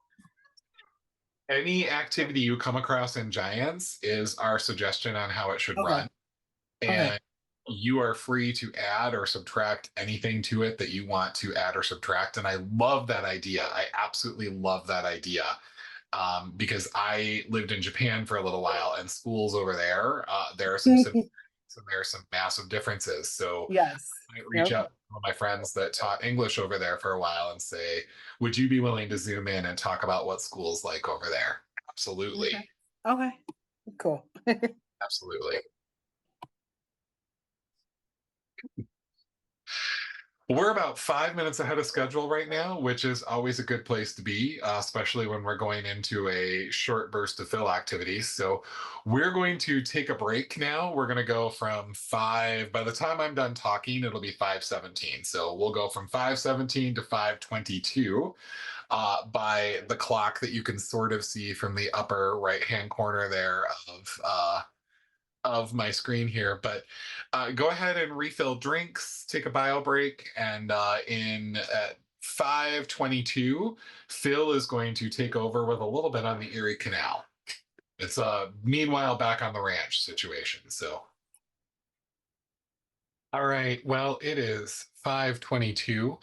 Any activity you come across in Giants is our suggestion on how it should run. And you are free to add or subtract anything to it that you want to add or subtract. And I love that idea. I absolutely love that idea. Because I lived in Japan for a little while, and schools over there, there are some there are some massive differences. So yes, I might reach out to one of my friends that taught English over there for a while and say, would you be willing to zoom in and talk about what school's like over there? Absolutely. Okay. Cool. Absolutely. We're about 5 minutes ahead of schedule right now, which is always a good place to be, especially when we're going into a short burst of fill activities. So we're going to take a break now. We're going to go from 5. By the time I'm done talking, it'll be 5:17. So we'll go from 5:17 to 5:22 by the clock that you can sort of see from the upper right-hand corner there of my screen here. But go ahead and refill drinks, take a bio break, and in at 5:22, Phil is going to take over with a little bit on the Erie Canal. It's meanwhile back on the ranch situation. So, all right. Well, it is 5:22.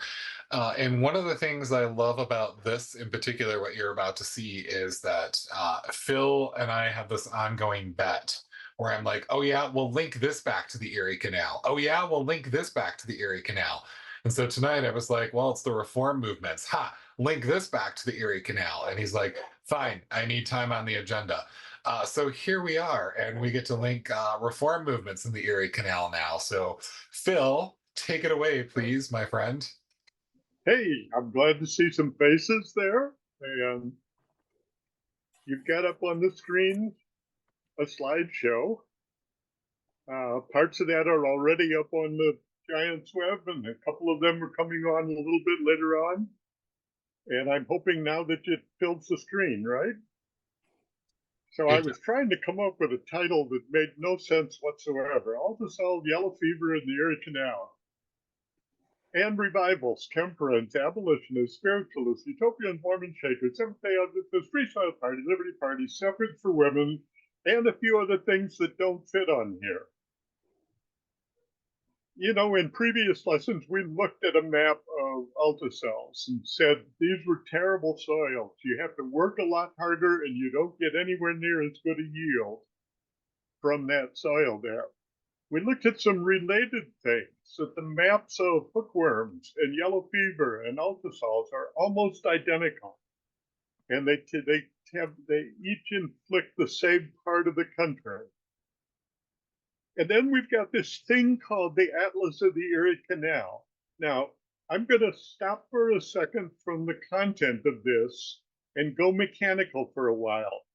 And one of the things I love about this in particular, what you're about to see, is that Phil and I have this ongoing bet where I'm like, oh, yeah, we'll link this back to the Erie Canal. Oh, yeah, we'll link this back to the Erie Canal. And so tonight I was like, well, it's the reform movements. Ha, link this back to the Erie Canal. And he's like, fine, I need time on the agenda. So here we are, and we get to link reform movements in the Erie Canal now. So, Phil, take it away, please, my friend. Hey, I'm glad to see some faces there. And you've got up on the screen a slideshow. Parts of that are already up on the Giants web, and a couple of them are coming on a little bit later on. And I'm hoping now that it fills the screen, right? So I was trying to come up with a title that made no sense whatsoever. All to solve yellow fever in the Erie Canal. and revivals, temperance, abolitionists, spiritualists, utopians, Mormon Shakers, Seventh-day Adventists, Free Soil Party, Liberty Party, suffrage for women, and a few other things that don't fit on here. You know, in previous lessons, we looked at a map of ultracells and said these were terrible soils. You have to work a lot harder and you don't get anywhere near as good a yield from that soil there. We looked at some related things, that the maps of hookworms and yellow fever and ultrasols are almost identical. And they each inflict the same part of the country. And then we've got this thing called the Atlas of the Erie Canal. Now, I'm going to stop for a second from the content of this and go mechanical for a while.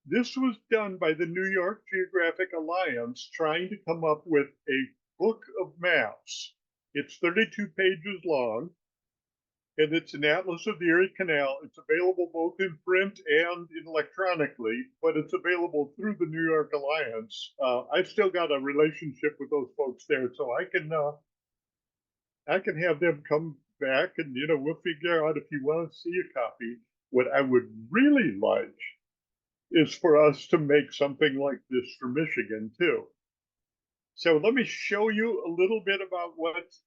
This was done by the New York Geographic Alliance trying to come up with a book of maps. It's 32 pages long, and it's an Atlas of the Erie Canal. It's available both in print and electronically, but it's available through the New York Alliance. I've still got a relationship with those folks there, so I can have them come back and, you know, we'll figure out if you want to see a copy. What I would really like is for us to make something like this for Michigan too. So let me show you a little bit about what's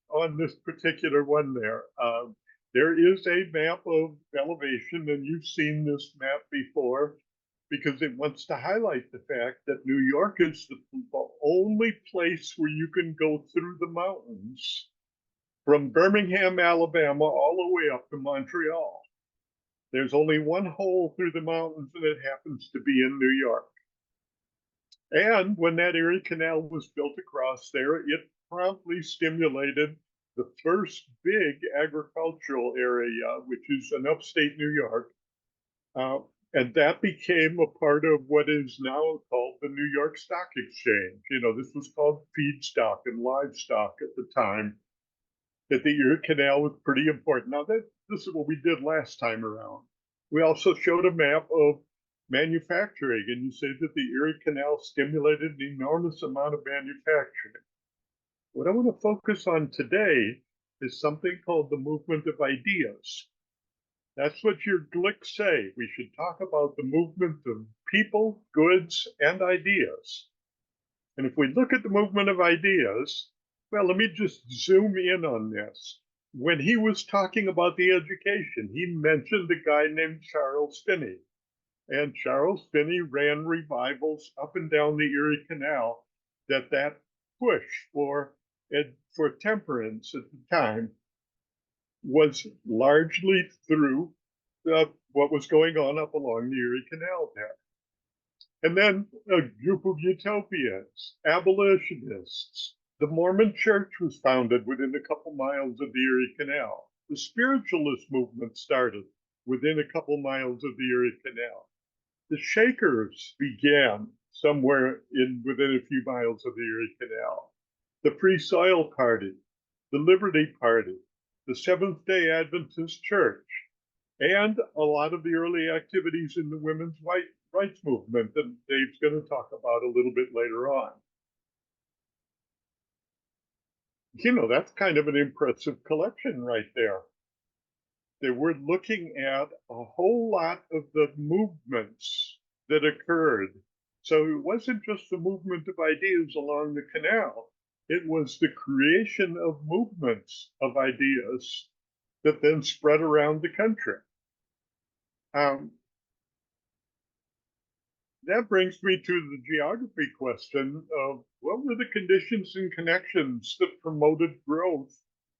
on this particular one there. There is a map of elevation, and you've seen this map before because it wants to highlight the fact that New York is the only place where you can go through the mountains from Birmingham, Alabama, all the way up to Montreal. There's only one hole through the mountains, and it happens to be in New York. And when that Erie Canal was built across there, it promptly stimulated the first big agricultural area, which is in upstate New York. And that became a part of what is now called the New York Stock Exchange. You know, this was called feedstock and livestock at the time, that the Erie Canal was pretty important. Now, this is what we did last time around. We also showed a map of manufacturing, and you say that the Erie Canal stimulated an enormous amount of manufacturing. What I want to focus on today is something called the movement of ideas. That's what your Glicks say. We should talk about the movement of people, goods, and ideas. And if we look at the movement of ideas, well, let me just zoom in on this. When he was talking about the education, he mentioned a guy named Charles Finney. And Charles Finney ran revivals up and down the Erie Canal that push for temperance at the time was largely through what was going on up along the Erie Canal there. And then a group of utopians, abolitionists. The Mormon Church was founded within a couple miles of the Erie Canal. The spiritualist movement started within a couple miles of the Erie Canal. The Shakers began somewhere within a few miles of the Erie Canal. The Free Soil Party, the Liberty Party, the Seventh-day Adventist Church, and a lot of the early activities in the women's rights movement that Dave's going to talk about a little bit later on. You know, that's kind of an impressive collection right there. They were looking at a whole lot of the movements that occurred. So it wasn't just the movement of ideas along the canal. It was the creation of movements of ideas that then spread around the country. That brings me to the geography question of what were the conditions and connections that promoted growth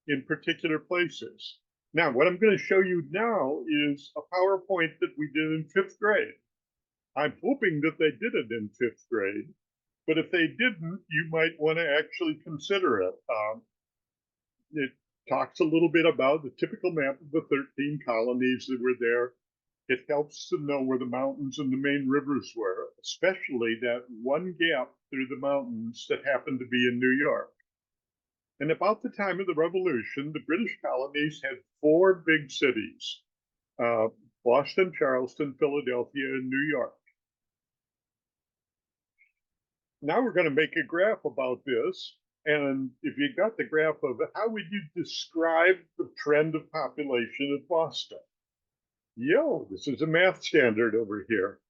in particular places. Now, what I'm going to show you now is a PowerPoint that we did in 5th grade. I'm hoping that they did it in 5th grade, but if they didn't, you might want to actually consider it. It talks a little bit about the typical map of the 13 colonies that were there. It helps to know where the mountains and the main rivers were, especially that one gap through the mountains that happened to be in New York. And about the time of the Revolution, the British colonies had 4 big cities, Boston, Charleston, Philadelphia, and New York. Now we're going to make a graph about this, And if you got the graph of it, how would you describe the trend of population of Boston? Yo, this is a math standard over here.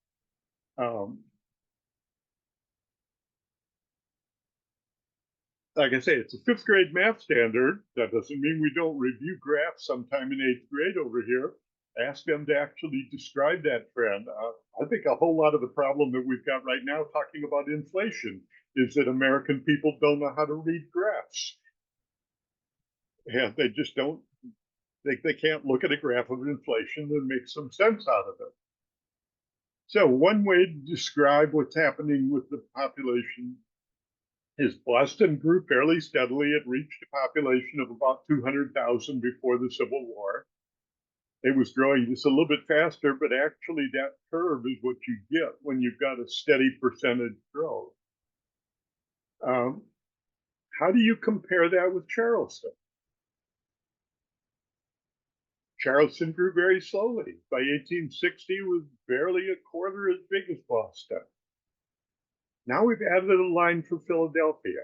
Like I say, it's a 5th grade math standard. That doesn't mean we don't review graphs sometime in 8th grade over here. Ask them to actually describe that trend. I think a whole lot of the problem that we've got right now talking about inflation is that American people don't know how to read graphs. Yeah, they just don't, they can't look at a graph of inflation and make some sense out of it. So one way to describe what's happening with the population is Boston grew fairly steadily. It reached a population of about 200,000 before the Civil War. It was growing just a little bit faster, but actually that curve is what you get when you've got a steady percentage growth. How do you compare that with Charleston? Charleston grew very slowly. By 1860, it was barely a quarter as big as Boston. Now we've added a line for Philadelphia.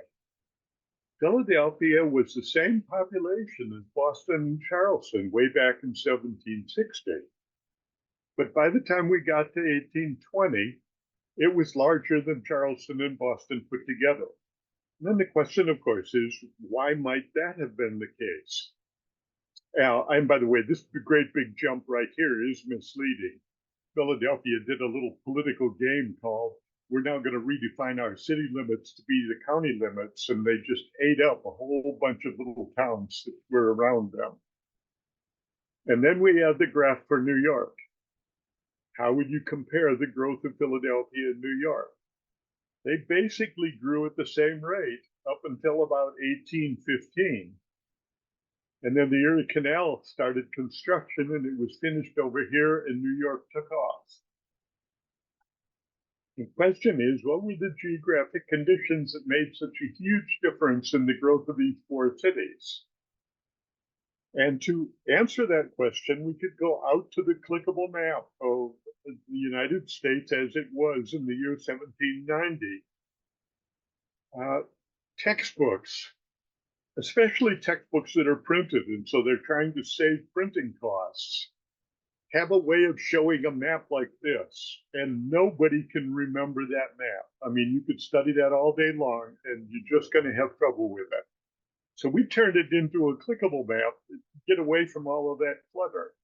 Philadelphia was the same population as Boston and Charleston way back in 1760. But by the time we got to 1820, it was larger than Charleston and Boston put together. And then the question, of course, is why might that have been the case? And by the way, this great big jump right here is misleading. Philadelphia did a little political game called, we're now going to redefine our city limits to be the county limits, and they just ate up a whole bunch of little towns that were around them. And then we have the graph for New York. How would you compare the growth of Philadelphia and New York? They basically grew at the same rate up until about 1815. And then the Erie Canal started construction, and it was finished over here, and New York took off. The question is, what were the geographic conditions that made such a huge difference in the growth of these 4 cities? And to answer that question, we could go out to the clickable map of the United States as it was in the year 1790. Textbooks, especially textbooks that are printed, and so they're trying to save printing costs, have a way of showing a map like this, and nobody can remember that map. I mean, you could study that all day long, and you're just going to have trouble with it. So we turned it into a clickable map to get away from all of that clutter.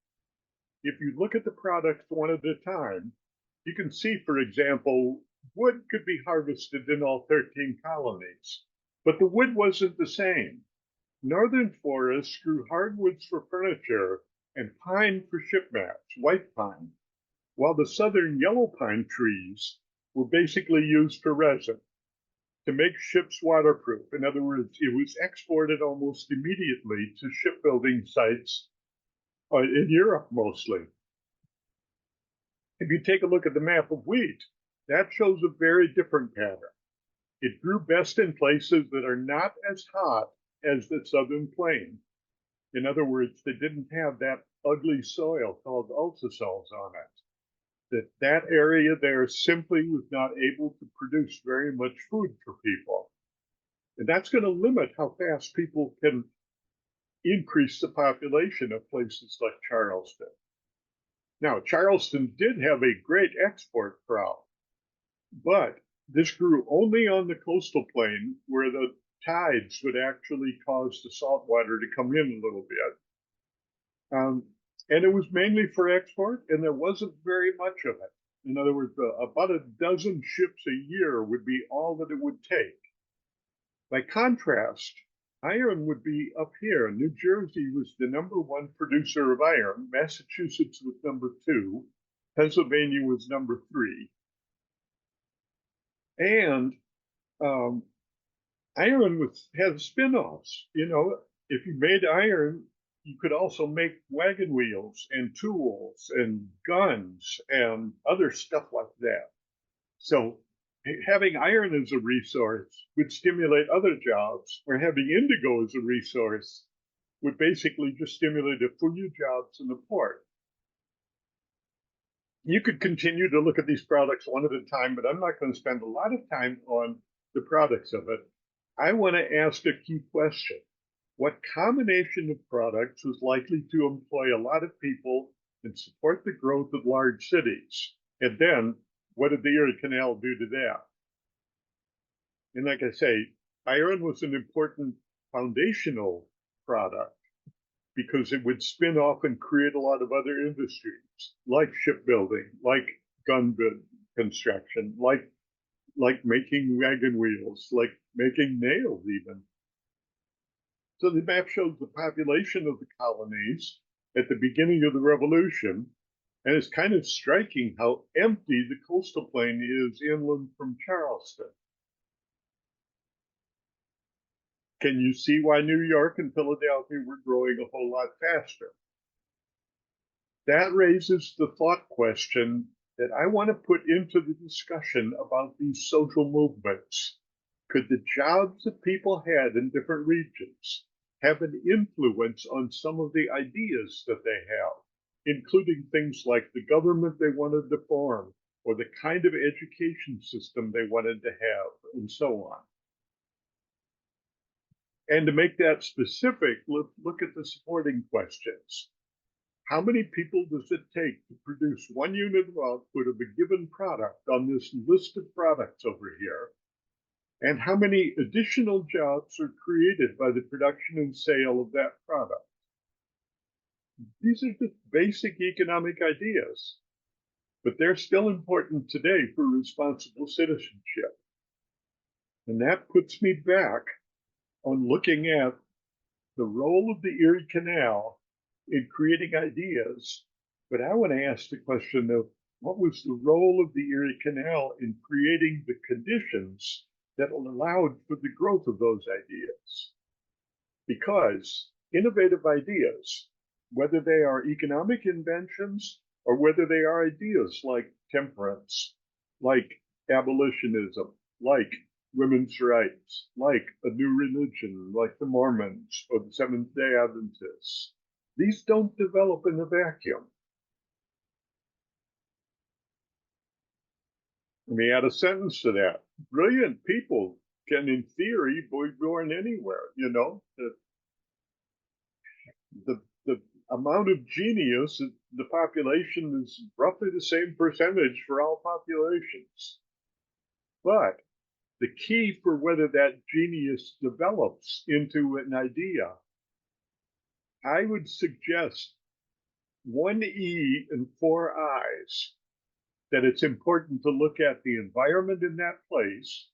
If you look at the products one at a time, you can see, for example, wood could be harvested in all 13 colonies, but the wood wasn't the same. Northern forests grew hardwoods for furniture and pine for ship mats, white pine, while the southern yellow pine trees were basically used for resin to make ships waterproof. In other words, it was exported almost immediately to shipbuilding sites in Europe mostly. If you take a look at the map of wheat, that shows a very different pattern. It grew best in places that are not as hot as the southern plain. In other words, they didn't have that ugly soil called ultisols on it. That area there simply was not able to produce very much food for people. And that's going to limit how fast people can increase the population of places like Charleston. Now, Charleston did have a great export crop, but this grew only on the coastal plain where the tides would actually cause the salt water to come in a little bit. And it was mainly for export, and there wasn't very much of it. In other words, about a dozen ships a year would be all that it would take. By contrast, iron would be up here. New Jersey was the #1 producer of iron. Massachusetts was #2. Pennsylvania was #3. And iron had spin-offs. You know, if you made iron, you could also make wagon wheels and tools and guns and other stuff like that. So having iron as a resource would stimulate other jobs, where having indigo as a resource would basically just stimulate a few jobs in the port. You could continue to look at these products one at a time, but I'm not going to spend a lot of time on the products of it. I want to ask a key question. What combination of products is likely to employ a lot of people and support the growth of large cities? And then, what did the Erie Canal do to that? And like I say, iron was an important foundational product because it would spin off and create a lot of other industries, like shipbuilding, like gun construction, like making wagon wheels, like making nails even. So the map shows the population of the colonies at the beginning of the Revolution, and it's kind of striking how empty the coastal plain is inland from Charleston. Can you see why New York and Philadelphia were growing a whole lot faster? That raises the thought question that I want to put into the discussion about these social movements. Could the jobs that people had in different regions have an influence on some of the ideas that they have, including things like the government they wanted to form, or the kind of education system they wanted to have, and so on? And to make that specific, look at the supporting questions. How many people does it take to produce 1 unit of output of a given product on this list of products over here? And how many additional jobs are created by the production and sale of that product? These are just basic economic ideas, but they're still important today for responsible citizenship. And that puts me back on looking at the role of the Erie Canal in creating ideas. But I want to ask the question of what was the role of the Erie Canal in creating the conditions that allowed for the growth of those ideas? Because innovative ideas, whether they are economic inventions or whether they are ideas like temperance, like abolitionism, like women's rights, like a new religion, like the Mormons or the Seventh-day Adventists, these don't develop in a vacuum. Let me add a sentence to that. Brilliant people can, in theory, be born anywhere, you know. The amount of genius, the population is roughly the same percentage for all populations. But the key for whether that genius develops into an idea, I would suggest 1 E and 4 I's, that it's important to look at the environment in that place,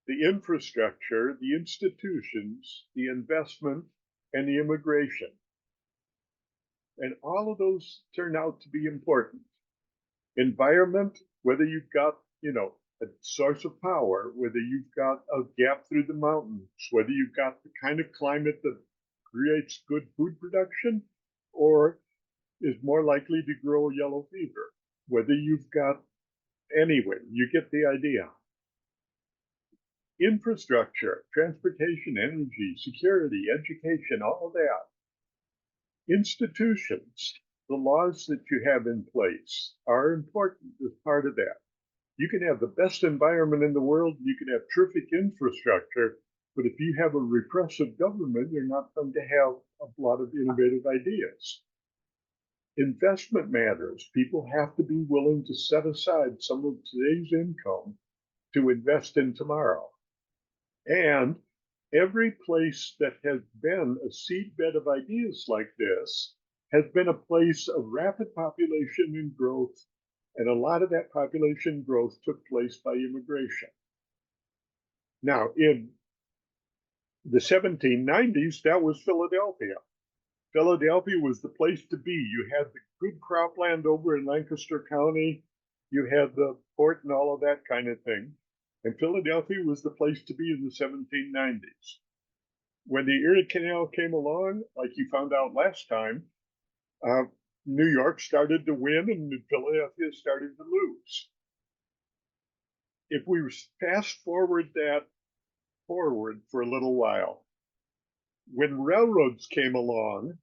the infrastructure, the institutions, the investment, and the immigration. And all of those turn out to be important. Environment, whether you've got, you know, a source of power, whether you've got a gap through the mountains, whether you've got the kind of climate that creates good food production or is more likely to grow yellow fever, whether you've got, anyway, you get the idea. Infrastructure, transportation, energy, security, education, all of that. Institutions, the laws that you have in place are important as part of that. You can have the best environment in the world, you can have terrific infrastructure, but if you have a repressive government, you're not going to have a lot of innovative ideas. Investment matters. People have to be willing to set aside some of today's income to invest in tomorrow. And every place that has been a seedbed of ideas like this has been a place of rapid population and growth, and a lot of that population growth took place by immigration. Now, in the 1790s, that was Philadelphia. Philadelphia was the place to be. You had the good cropland over in Lancaster County. You had the port and all of that kind of thing. And Philadelphia was the place to be in the 1790s. When the Erie Canal came along, like you found out last time, New York started to win and Philadelphia started to lose. If we fast forward that forward for a little while, when railroads came along,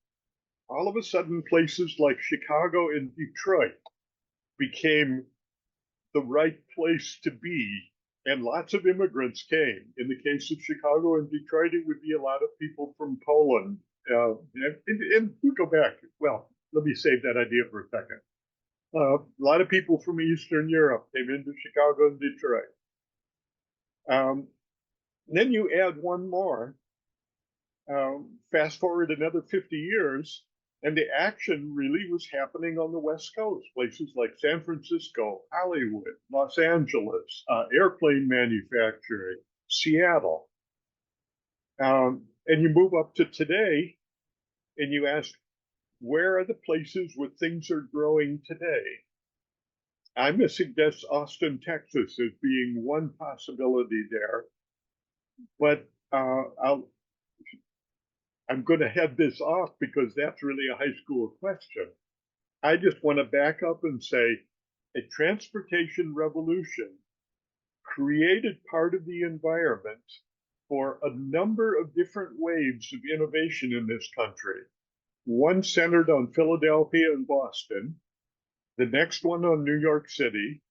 all of a sudden places like Chicago and Detroit became the right place to be And lots of immigrants came. In the case of Chicago and Detroit, it would be a lot of people from Poland. And we go back. Well, let me save that idea for a second. A lot of people from Eastern Europe came into Chicago and Detroit. Then you add one more. Fast forward another 50 years, and the action really was happening on the West Coast, places like San Francisco, Hollywood, Los Angeles, airplane manufacturing, Seattle. And you move up to today, and you ask, where are the places where things are growing today? I'm going to suggest Austin, Texas as being one possibility there. But I'm going to head this off because that's really a high school question. I just want to back up and say a transportation revolution created part of the environment for a number of different waves of innovation in this country. One centered on Philadelphia and Boston, the next one on New York City,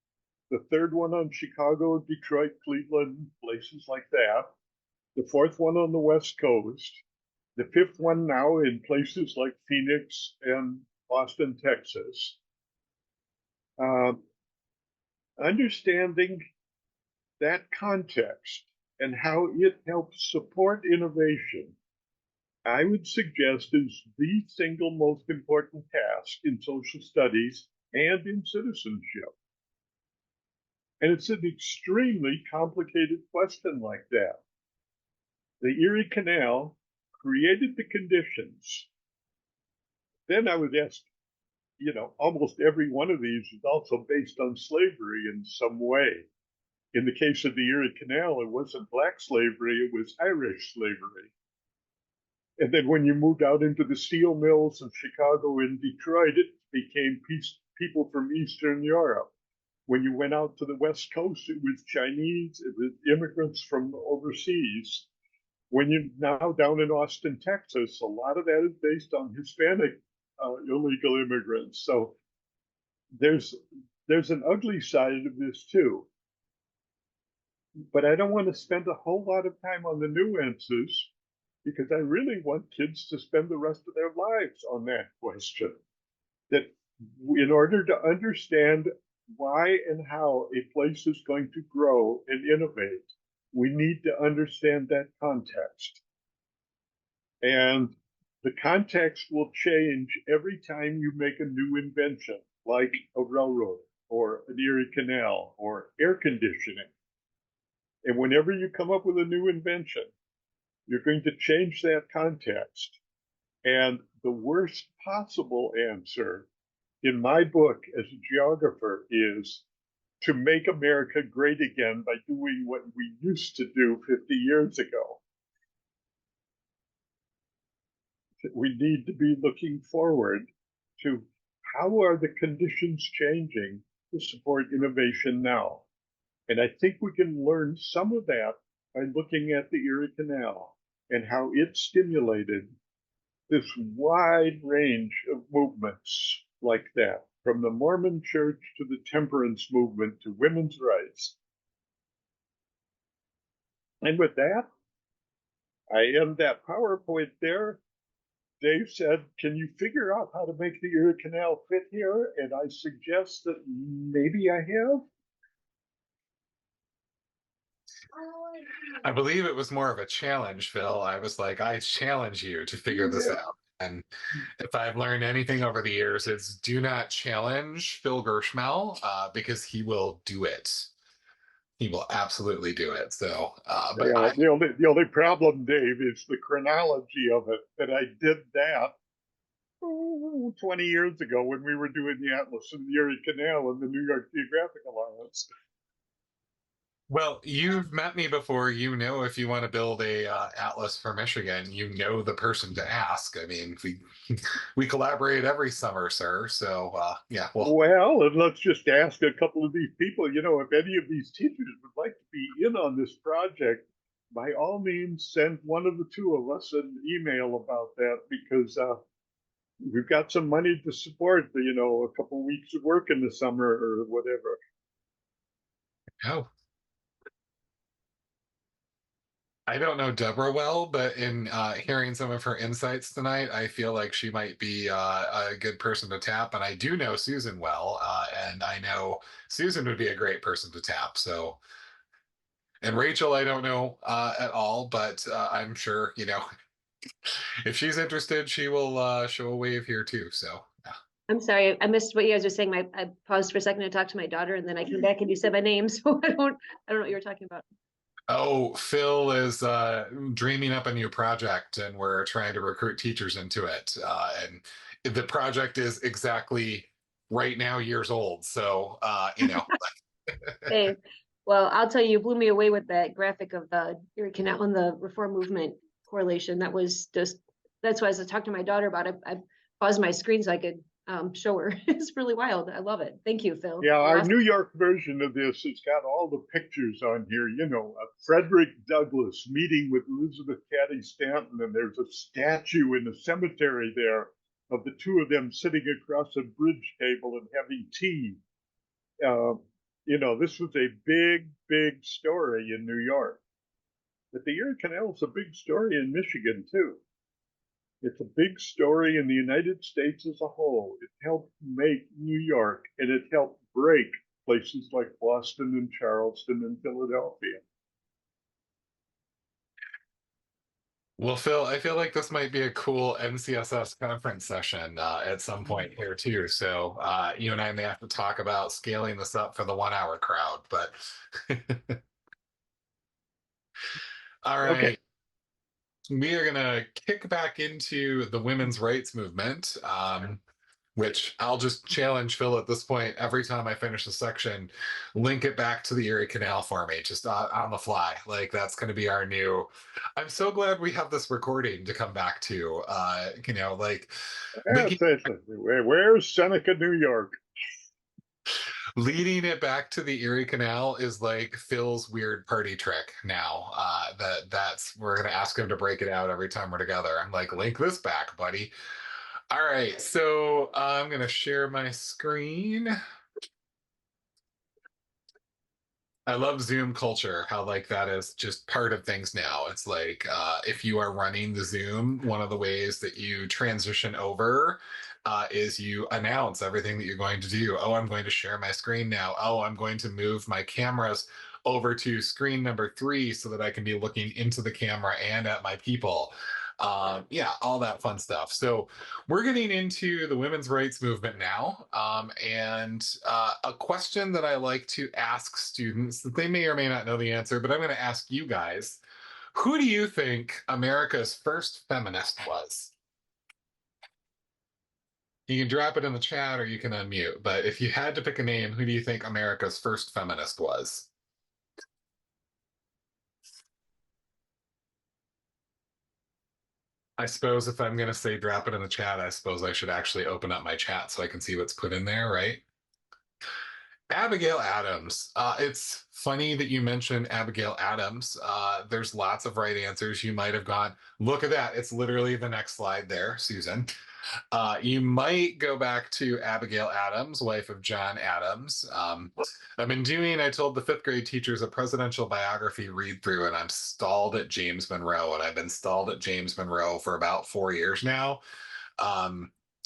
the third one on Chicago, Detroit, Cleveland, places like that, the fourth one on the West Coast, the fifth one now in places like Phoenix and Austin, Texas. Understanding that context and how it helps support innovation, I would suggest is the single most important task in social studies and in citizenship. And it's an extremely complicated question like that. The Erie Canal created the conditions. Then I would ask, almost every one of these is also based on slavery in some way. In the case of the Erie Canal, it wasn't black slavery, it was Irish slavery. And then when you moved out into the steel mills of Chicago and Detroit, it became people from Eastern Europe. When you went out to the West Coast, it was Chinese, it was immigrants from overseas. When you're now down in Austin, Texas, a lot of that is based on Hispanic illegal immigrants. So there's an ugly side of this too. But I don't want to spend a whole lot of time on the nuances because I really want kids to spend the rest of their lives on that question. That in order to understand why and how a place is going to grow and innovate, we need to understand that context. And the context will change every time you make a new invention, like a railroad or an Erie Canal or air conditioning. And whenever you come up with a new invention, you're going to change that context. And the worst possible answer in my book as a geographer is to make America great again by doing what we used to do 50 years ago. We need to be looking forward to how are the conditions changing to support innovation now. And I think we can learn some of that by looking at the Erie Canal and how it stimulated this wide range of movements like that, from the Mormon Church to the temperance movement to women's rights. And with that, I end that PowerPoint there. Dave said, can you figure out how to make the Erie Canal fit here? And I suggest that maybe I have. I believe it was more of a challenge, Phil. I was like, I challenge you to figure this out. And if I've learned anything over the years, it's do not challenge Phil Gershmel because he will do it. He will absolutely do it. So, but yeah, the only problem, Dave, is the chronology of it. That I did that 20 years ago when we were doing the Atlas and the Erie Canal and the New York Geographic Alliance. Well, you've met me before. You know, if you want to build a atlas for Michigan, you know the person to ask. I mean, we collaborate every summer, sir. So yeah. Well, and let's just ask a couple of these people. If any of these teachers would like to be in on this project, by all means, send one of the two of us an email about that because we've got some money to support. A couple of weeks of work in the summer or whatever. Oh. I don't know Deborah well, but in hearing some of her insights tonight, I feel like she might be a good person to tap. And I do know Susan well, and I know Susan would be a great person to tap. So, and Rachel, I don't know at all, but I'm sure if she's interested, she'll wave here too. So, yeah. I'm sorry, I missed what you guys were saying. I paused for a second to talk to my daughter, and then I came back and you said my name, so I don't know what you were talking about. Oh, Phil is dreaming up a new project, and we're trying to recruit teachers into it. And the project is exactly right now years old. So, Hey, well, I'll tell you, you blew me away with that graphic of the Erie Canal and the reform movement correlation. That was just, that's why as I talked to my daughter about it, I paused my screen so I could show her. It's really wild. I love it. Thank you, Phil. Yeah, You're our awesome. New York version of this has got all the pictures on here. Frederick Douglass meeting with Elizabeth Cady Stanton, and there's a statue in the cemetery there of the two of them sitting across a bridge table and having tea. Uh, this was a big, big story in New York. But the Erie Canal is a big story in Michigan, too. It's a big story in the United States as a whole. It helped make New York, and it helped break places like Boston and Charleston and Philadelphia. well, Phil, I feel like this might be a cool NCSS conference session at some point here too. So you and I may have to talk about scaling this up for the 1 hour crowd. But all Okay. right. We are going to kick back into the women's rights movement, which I'll just challenge Phil at this point. Every time I finish a section, link it back to the Erie Canal for me, just on the fly. Like that's going to be our new. I'm so glad we have this recording to come back to. Like linking Where's Seneca, New York? leading it back to the Erie Canal is like Phil's weird party trick now. That's we're gonna ask him to break it out every time we're together. I'm like, link this back, buddy. All right, so I'm gonna share my screen. I love Zoom culture, how like that is just part of things now. It's like if you are running the Zoom, one of the ways that you transition over is you announce everything that you're going to do. Oh, I'm going to share my screen now. Oh, I'm going to move my cameras over to screen number 3 so that I can be looking into the camera and at my people. Yeah, all that fun stuff. So we're getting into the women's rights movement now. And a question that I like to ask students that they may or may not know the answer, but I'm going to ask you guys, who do you think America's first feminist was? You can drop it in the chat or you can unmute, but if you had to pick a name, who do you think America's first feminist was? I suppose if I'm going to say drop it in the chat, I suppose I should actually open up my chat so I can see what's put in there, right? Abigail Adams. It's funny that you mentioned Abigail Adams. There's lots of right answers. You might have gone, look at that. It's literally the next slide there, Susan. You might go back to Abigail Adams, wife of John Adams. I told the 5th grade teachers a presidential biography read through, and I'm stalled at James Monroe, and I've been stalled at James Monroe for about 4 years now.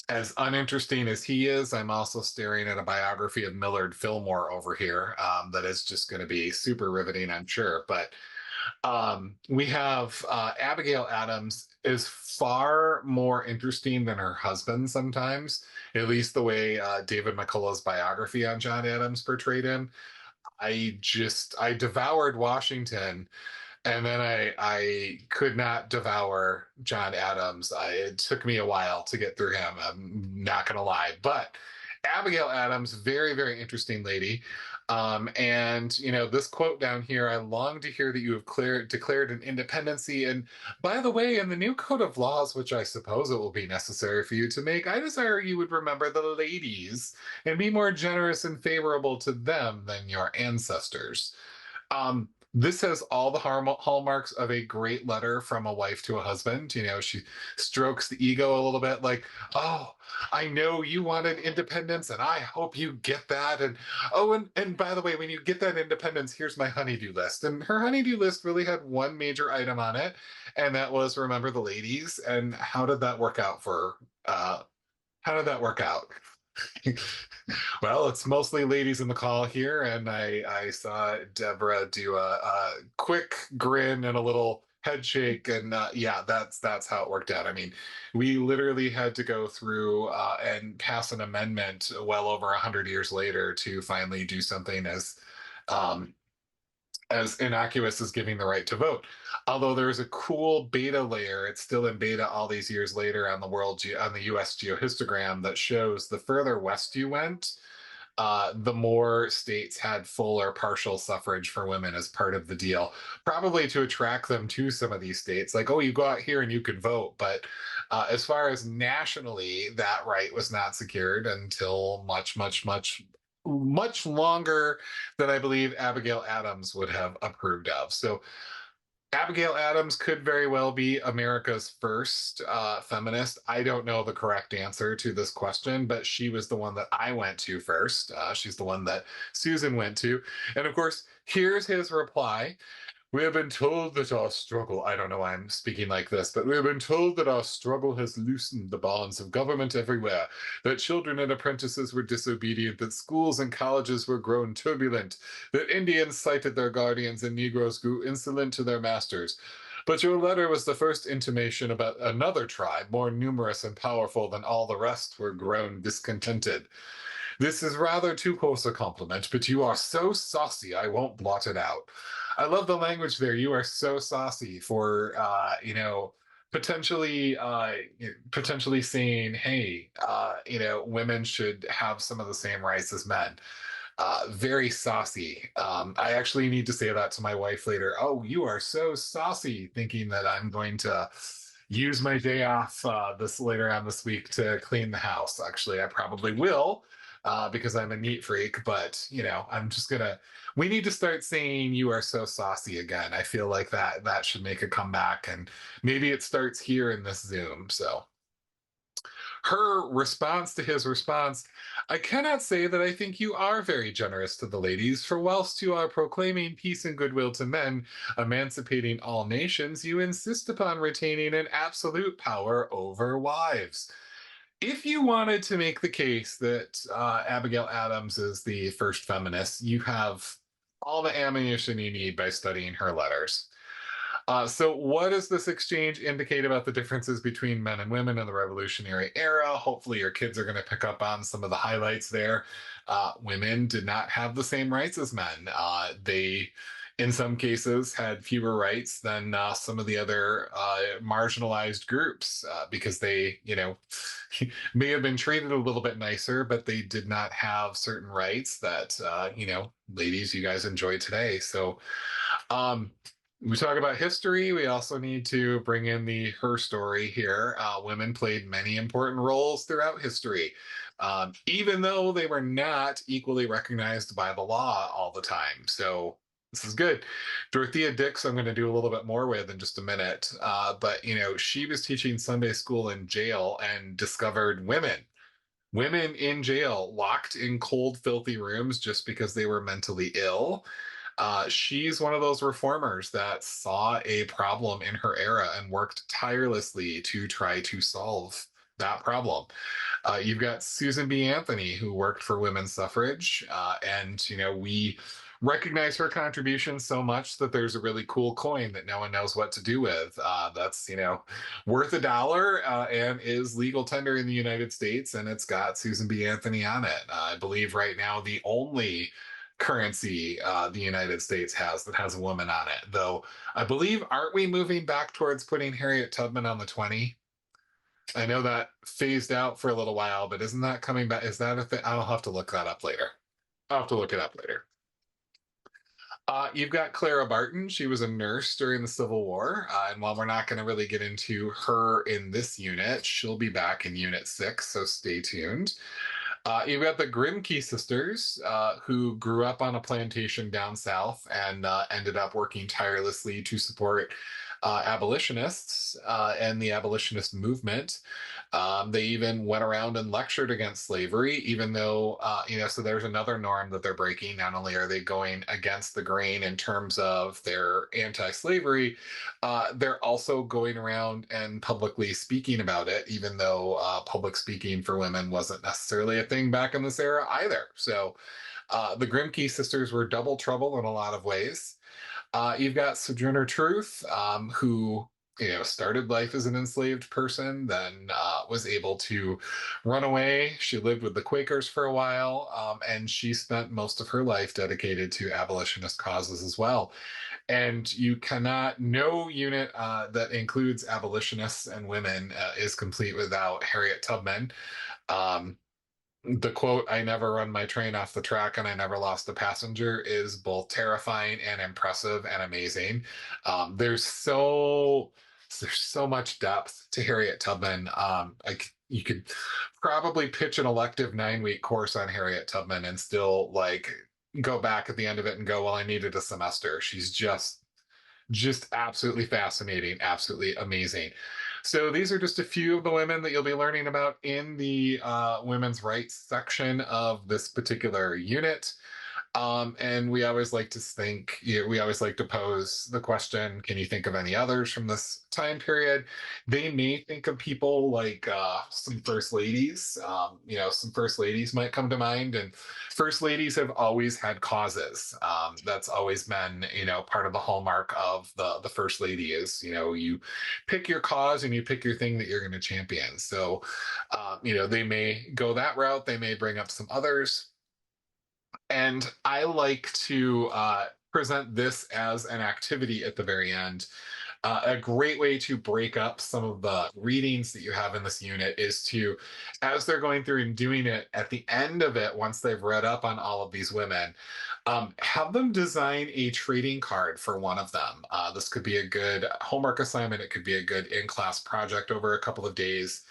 As uninteresting as he is, I'm also staring at a biography of Millard Fillmore over here that is just going to be super riveting, I'm sure. But we have Abigail Adams is far more interesting than her husband sometimes, at least the way David McCullough's biography on John Adams portrayed him. I devoured Washington, and then I could not devour John Adams. It took me a while to get through him. I'm not gonna lie, but Abigail Adams, very very interesting lady. And this quote down here: "I long to hear that you have declared an independency. And by the way, in the new code of laws, which I suppose it will be necessary for you to make, I desire you would remember the ladies and be more generous and favorable to them than your ancestors." This has all the hallmarks of a great letter from a wife to a husband. She strokes the ego a little bit, like, oh, I know you wanted independence and I hope you get that. And oh, and by the way, when you get that independence, here's my honeydew list. And her honeydew list really had one major item on it, and that was remember the ladies. And how did that work out for how did that work out? Well, it's mostly ladies in the call here, and I saw Deborah do a quick grin and a little head shake, and yeah, that's how it worked out. I mean, we literally had to go through and pass an amendment well over 100 years later to finally do something um, as innocuous as giving the right to vote. Although there's a cool beta layer, it's still in beta all these years later on on the U.S. geohistogram that shows the further west you went, the more states had full or partial suffrage for women as part of the deal, probably to attract them to some of these states. Like, oh, you go out here and you can vote. But as far as nationally, that right was not secured until much, much, much, much longer than I believe Abigail Adams would have approved of. So Abigail Adams could very well be America's first feminist. I don't know the correct answer to this question, but she was the one that I went to first. She's the one that Susan went to. And of course, here's his reply. We have been told that our struggle, I don't know why I'm speaking like this, but we have been told that our struggle has loosened the bonds of government everywhere, that children and apprentices were disobedient, that schools and colleges were grown turbulent, that Indians cited their guardians and Negroes grew insolent to their masters. But your letter was the first intimation about another tribe, more numerous and powerful than all the rest, were grown discontented. This is rather too coarse a compliment, but you are so saucy, I won't blot it out. I love the language there. You are so saucy for, potentially, potentially saying, hey, women should have some of the same rights as men. Very saucy. I actually need to say that to my wife later. Oh, you are so saucy, thinking that I'm going to use my day off this later on this week to clean the house. Actually, I probably will because I'm a neat freak, but I'm just gonna. We need to start saying "you are so saucy" again. I feel like that should make a comeback, and maybe it starts here in this Zoom. So her response to his response, I cannot say that I think you are very generous to the ladies, for whilst you are proclaiming peace and goodwill to men, emancipating all nations, you insist upon retaining an absolute power over wives. If you wanted to make the case that Abigail Adams is the first feminist, you have all the ammunition you need by studying her letters. So, what does this exchange indicate about the differences between men and women in the Revolutionary era? Hopefully, your kids are going to pick up on some of the highlights there. Women did not have the same rights as men. They, in some cases, had fewer rights than some of the other marginalized groups because they, may have been treated a little bit nicer, but they did not have certain rights that, ladies, you guys enjoy today. So, we talk about history. We also need to bring in the her story here. Women played many important roles throughout history, even though they were not equally recognized by the law all the time. So this is good. Dorothea Dix, I'm going to do a little bit more with in just a minute. But, she was teaching Sunday school in jail and discovered women in jail, locked in cold, filthy rooms just because they were mentally ill. She's one of those reformers that saw a problem in her era and worked tirelessly to try to solve that problem. You've got Susan B. Anthony, who worked for women's suffrage, and we recognize her contribution so much that there's a really cool coin that no one knows what to do with. That's worth $1 and is legal tender in the United States, and it's got Susan B. Anthony on it. I believe right now the only currency the United States has that has a woman on it. Though I believe, aren't we moving back towards putting Harriet Tubman on the 20? I know that phased out for a little while, but isn't that coming back? Is that a thing? I'll have to look that up later. I'll have to look it up later. You've got Clara Barton. She was a nurse during the Civil War. And while we're not going to really get into her in this unit, she'll be back in Unit 6, so stay tuned. You've got the Grimke sisters, who grew up on a plantation down south and ended up working tirelessly to support abolitionists and the abolitionist movement. They even went around and lectured against slavery, even though, so there's another norm that they're breaking. Not only are they going against the grain in terms of their anti slavery, they're also going around and publicly speaking about it, even though public speaking for women wasn't necessarily a thing back in this era either. So the Grimke sisters were double trouble in a lot of ways. You've got Sojourner Truth, who started life as an enslaved person, then was able to run away. She lived with the Quakers for a while, and she spent most of her life dedicated to abolitionist causes as well. And no unit that includes abolitionists and women is complete without Harriet Tubman. Um, the quote, "I never run my train off the track and I never lost a passenger," is both terrifying and impressive and amazing. There's so much depth to Harriet Tubman. You could probably pitch an elective 9-week course on Harriet Tubman and still go back at the end of it and go, well, I needed a semester. She's just absolutely fascinating, absolutely amazing. So these are just a few of the women that you'll be learning about in the women's rights section of this particular unit. And we always like to we always like to pose the question, can you think of any others from this time period? They may think of people like some first ladies. Some first ladies might come to mind, and first ladies have always had causes. That's always been, part of the hallmark of the first lady is, you pick your cause and you pick your thing that you're going to champion. So, they may go that route. They may bring up some others. And I like to present this as an activity at the very end. A great way to break up some of the readings that you have in this unit is to, as they're going through and doing it, at the end of it, once they've read up on all of these women, have them design a trading card for one of them. This could be a good homework assignment. It could be a good in-class project over a couple of days.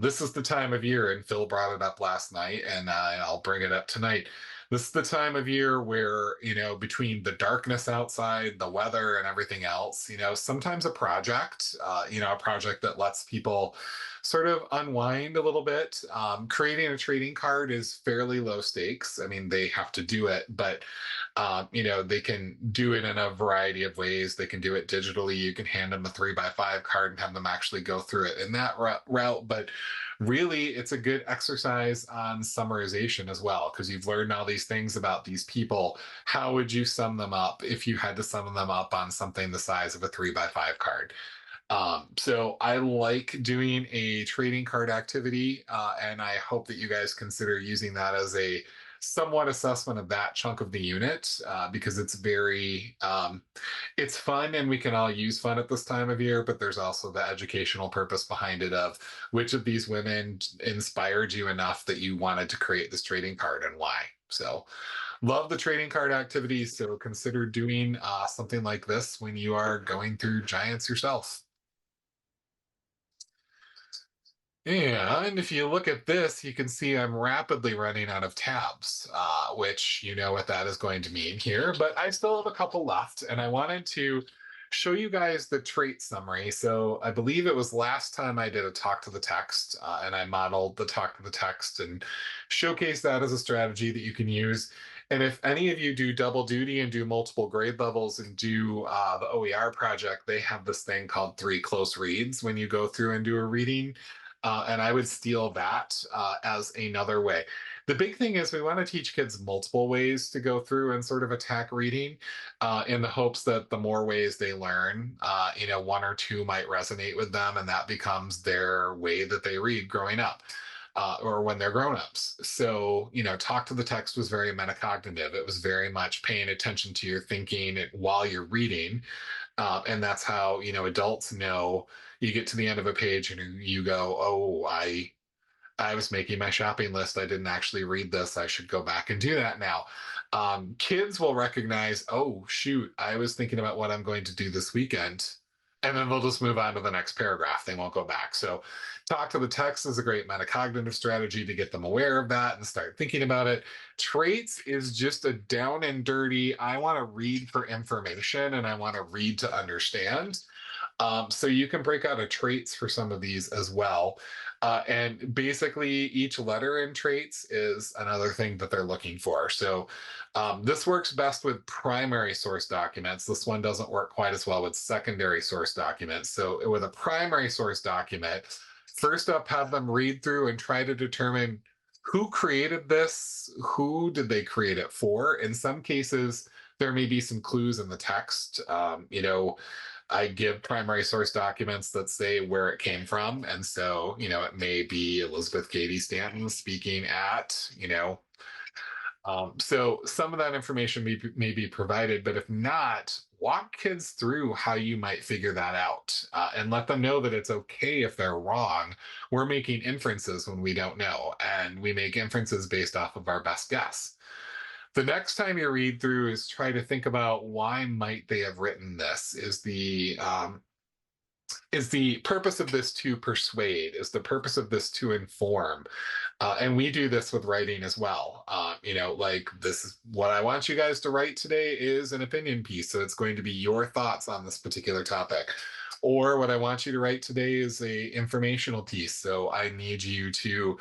This is the time of year, and Phil brought it up last night, and I'll bring it up tonight. This is the time of year where, between the darkness outside, the weather, and everything else, sometimes a project that lets people sort of unwind a little bit. Creating a trading card is fairly low stakes. I mean, they have to do it, but they can do it in a variety of ways. They can do it digitally. You can hand them a 3x5 card and have them actually go through it in that route. But really, it's a good exercise on summarization as well, because you've learned all these things about these people. How would you sum them up if you had to sum them up on something the size of a 3x5 card? So I like doing a trading card activity, and I hope that you guys consider using that as a somewhat assessment of that chunk of the unit, because it's it's fun, and we can all use fun at this time of year, but there's also the educational purpose behind it of which of these women inspired you enough that you wanted to create this trading card and why. So love the trading card activities. So consider doing something like this when you are going through Giants yourself. Yeah, and if you look at this, you can see I'm rapidly running out of tabs, which you know what that is going to mean here, but I still have a couple left, and I wanted to show you guys the trait summary. So I believe it was last time I did a talk to the text, and I modeled the talk to the text and showcased that as a strategy that you can use. And if any of you do double duty and do multiple grade levels and do the OER project, they have this thing called 3 close reads when you go through and do a reading. And I would steal that as another way. The big thing is we want to teach kids multiple ways to go through and sort of attack reading, in the hopes that the more ways they learn, 1 or 2 might resonate with them, and that becomes their way that they read growing up. Or when they're grown-ups. So, talk to the text was very metacognitive. It was very much paying attention to your thinking while you're reading. And that's how, adults know. You get to the end of a page and you go, oh, I was making my shopping list. I didn't actually read this. I should go back and do that now. Kids will recognize, oh, shoot, I was thinking about what I'm going to do this weekend. and then they'll just move on to the next paragraph. They won't go back. So talk to the text is a great metacognitive strategy to get them aware of that and start thinking about it. Traits is just a down and dirty, I want to read for information and I want to read to understand. So you can break out a traits for some of these as well. And basically, each letter in traits is another thing that they're looking for. So this works best with primary source documents. This one doesn't work quite as well with secondary source documents. So with a primary source document, first up, have them read through and try to determine who created this, who did they create it for. In some cases, there may be some clues in the text. I give primary source documents that say where it came from. And so, it may be Elizabeth Cady Stanton speaking at, so some of that information may be provided, but if not, walk kids through how you might figure that out and let them know that it's okay if they're wrong. We're making inferences when we don't know, and we make inferences based off of our best guess. The next time you read through is try to think about why might they have written this. Is the purpose of this to persuade? Is the purpose of this to inform? And we do this with writing as well. Like this is what I want you guys to write today is an opinion piece. So it's going to be your thoughts on this particular topic. Or what I want you to write today is a informational piece. So I need you to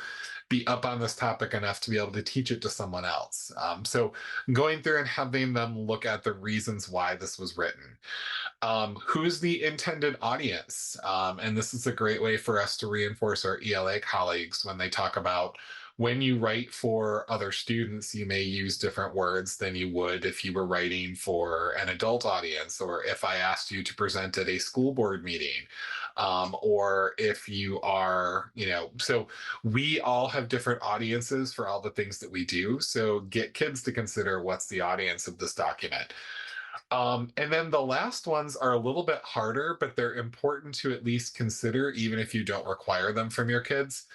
be up on this topic enough to be able to teach it to someone else. So going through and having them look at the reasons why this was written. Who's the intended audience? And this is a great way for us to reinforce our ELA colleagues when they talk about when you write for other students, you may use different words than you would if you were writing for an adult audience, or if I asked you to present at a school board meeting, or if you are, so we all have different audiences for all the things that we do. So get kids to consider what's the audience of this document. And then the last ones are a little bit harder, but they're important to at least consider, even if you don't require them from your kids.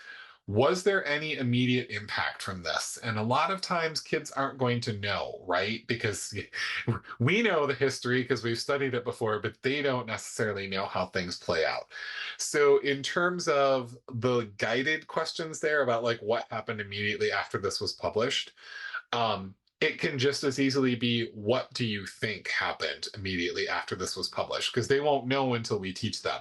Was there any immediate impact from this? And a lot of times kids aren't going to know, right? Because we know the history because we've studied it before, but they don't necessarily know how things play out. So in terms of the guided questions there about like what happened immediately after this was published, it can just as easily be, what do you think happened immediately after this was published? Because they won't know until we teach them.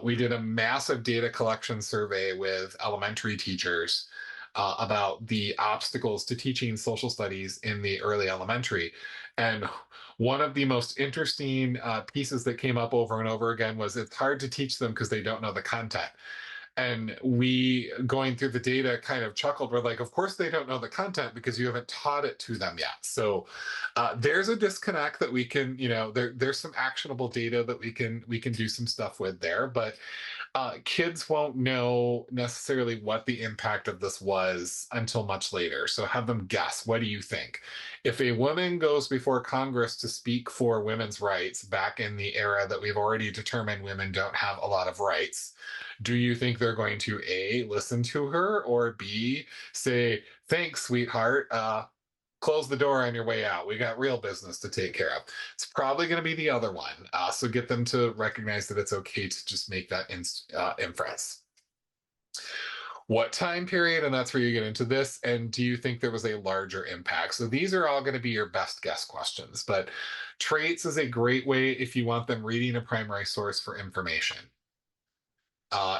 We did a massive data collection survey with elementary teachers about the obstacles to teaching social studies in the early elementary. And one of the most interesting pieces that came up over and over again was it's hard to teach them because they don't know the content. And we, going through the data, kind of chuckled. We're like, of course they don't know the content because you haven't taught it to them yet. So there's a disconnect that we can, there's some actionable data that we can do some stuff with there. But kids won't know necessarily what the impact of this was until much later. So have them guess. What do you think? If a woman goes before Congress to speak for women's rights back in the era that we've already determined women don't have a lot of rights, do you think they're going to A, listen to her, or B, say, thanks, sweetheart, close the door on your way out. We got real business to take care of. It's probably going to be the other one. So get them to recognize that it's okay to just make that inference. What time period? And that's where you get into this. And do you think there was a larger impact? So these are all going to be your best guess questions. But traits is a great way if you want them reading a primary source for information.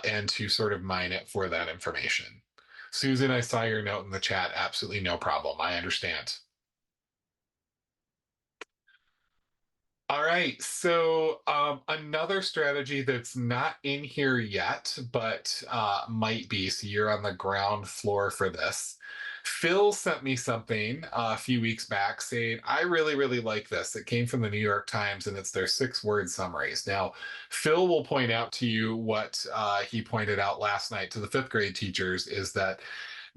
And to sort of mine it for that information. Susan, I saw your note in the chat. Absolutely no problem. I understand. All right, so another strategy that's not in here yet, but might be, so you're on the ground floor for this. Phil sent me something a few weeks back saying, I really, really like this. It came from the New York Times and it's their 6-word summaries. Now, Phil will point out to you what he pointed out last night to the 5th grade teachers is that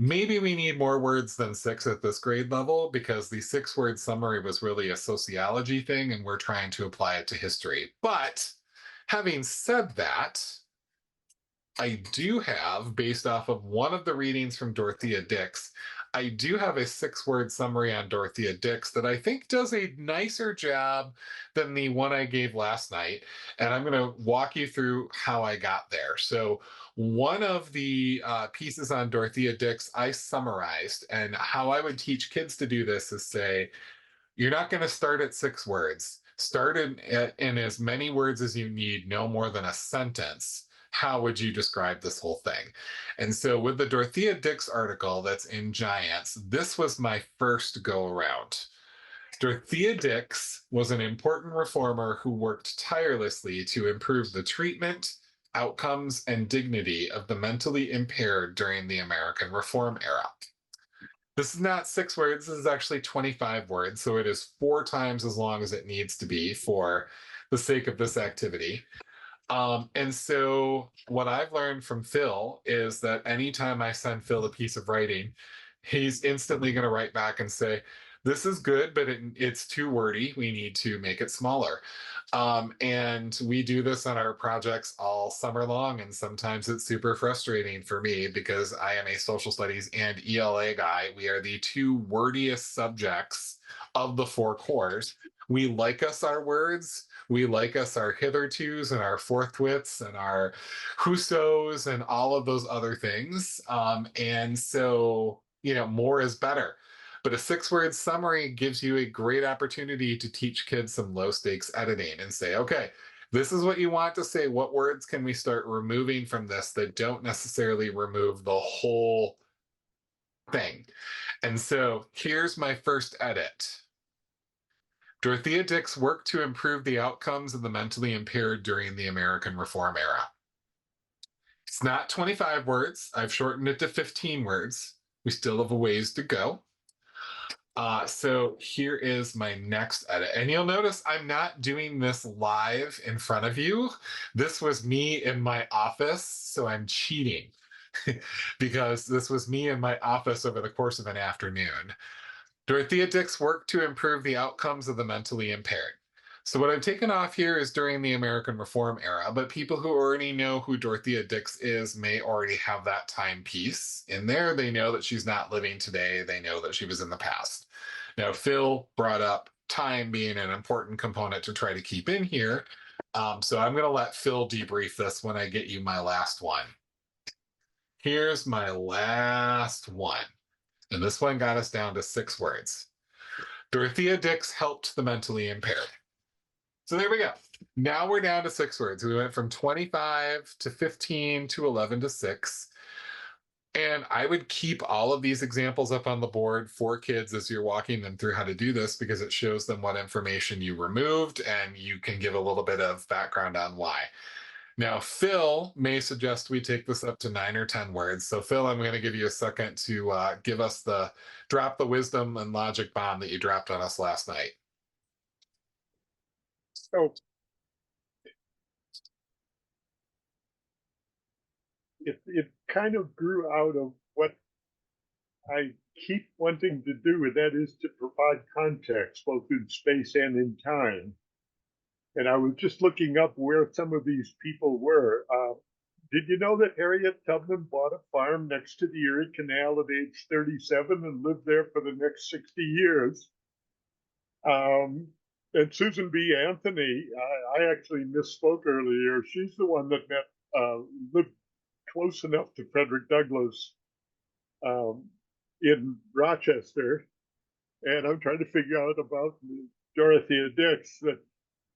maybe we need more words than 6 at this grade level because the 6-word summary was really a sociology thing and we're trying to apply it to history. But having said that, I do have, based off of one of the readings from Dorothea Dix, I do have a 6-word summary on Dorothea Dix that I think does a nicer job than the one I gave last night. And I'm going to walk you through how I got there. So, one of the pieces on Dorothea Dix I summarized, and how I would teach kids to do this is say, you're not going to start at 6 words. Start in as many words as you need, no more than a sentence. How would you describe this whole thing? And so, with the Dorothea Dix article that's in Giants, this was my first go around. Dorothea Dix was an important reformer who worked tirelessly to improve the treatment, outcomes, and dignity of the mentally impaired during the American Reform era. This is not 6 words, this is actually 25 words, so it is 4 times as long as it needs to be for the sake of this activity. And so what I've learned from Phil is that anytime I send Phil a piece of writing, he's instantly going to write back and say, this is good, but it's too wordy. We need to make it smaller. And we do this on our projects all summer long. And sometimes it's super frustrating for me because I am a social studies and ELA guy. We are the 2 wordiest subjects of the 4 cores. We like us our words. We like us our hithertos and our forthwiths and our whosos and all of those other things. And so, more is better. But a 6-word summary gives you a great opportunity to teach kids some low stakes editing and say, okay, this is what you want to say. What words can we start removing from this that don't necessarily remove the whole thing? And so here's my first edit. Dorothea Dix worked to improve the outcomes of the mentally impaired during the American Reform era. It's not 25 words. I've shortened it to 15 words. We still have a ways to go. So here is my next edit. And you'll notice I'm not doing this live in front of you. This was me in my office, so I'm cheating because this was me in my office over the course of an afternoon. Dorothea Dix worked to improve the outcomes of the mentally impaired. So what I've taken off here is during the American Reform era, but people who already know who Dorothea Dix is may already have that timepiece in there. They know that she's not living today. They know that she was in the past. Now, Phil brought up time being an important component to try to keep in here. So I'm going to let Phil debrief this when I get you my last one. Here's my last one. And this one got us down to 6 words. Dorothea Dix helped the mentally impaired. So there we go. Now we're down to 6 words. We went from 25 to 15 to 11 to 6. And I would keep all of these examples up on the board for kids as you're walking them through how to do this, because it shows them what information you removed and you can give a little bit of background on why. Now, Phil may suggest we take this up to 9 or 10 words. So, Phil, I'm going to give you a second to give us drop the wisdom and logic bomb that you dropped on us last night. So it kind of grew out of what I keep wanting to do, and that is to provide context both in space and in time. And I was just looking up where some of these people were. Did you know that Harriet Tubman bought a farm next to the Erie Canal at age 37 and lived there for the next 60 years? And Susan B. Anthony, I actually misspoke earlier. She's the one that lived close enough to Frederick Douglass in Rochester. And I'm trying to figure out about Dorothea Dix. That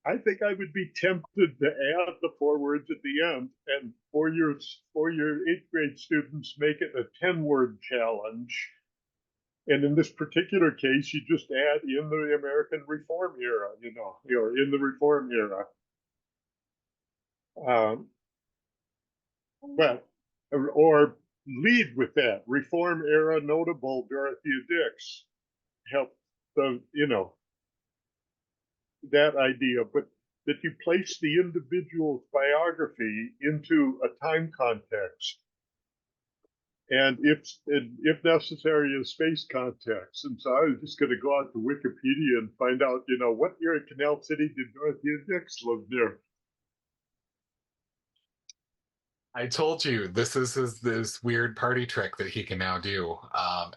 I think I would be tempted to add the 4 words at the end, and for your 8th grade students, make it a 10-word challenge. And in this particular case, you just add in the American Reform era, in the Reform era. Or lead with that. Reform era notable Dorothea Dix. Help that idea, but that you place the individual's biography into a time context, and if necessary, a space context. And so I was just going to go out to Wikipedia and find out, what year in Canal City did Dorothea Dix live there? I told you this is this weird party trick that he can now do,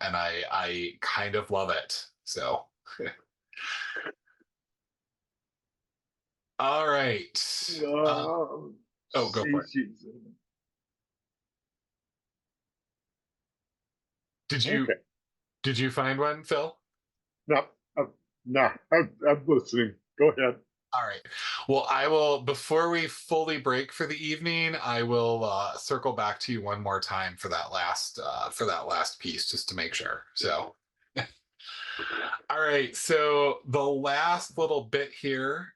and I kind of love it. So, all right. Oh, go for it. Did you Okay. did you find one, Phil? No, no, I'm listening. Go ahead. All right. Well, I will, before we fully break for the evening, I will circle back to you one more time for that last piece, just to make sure. So, all right. So the last little bit here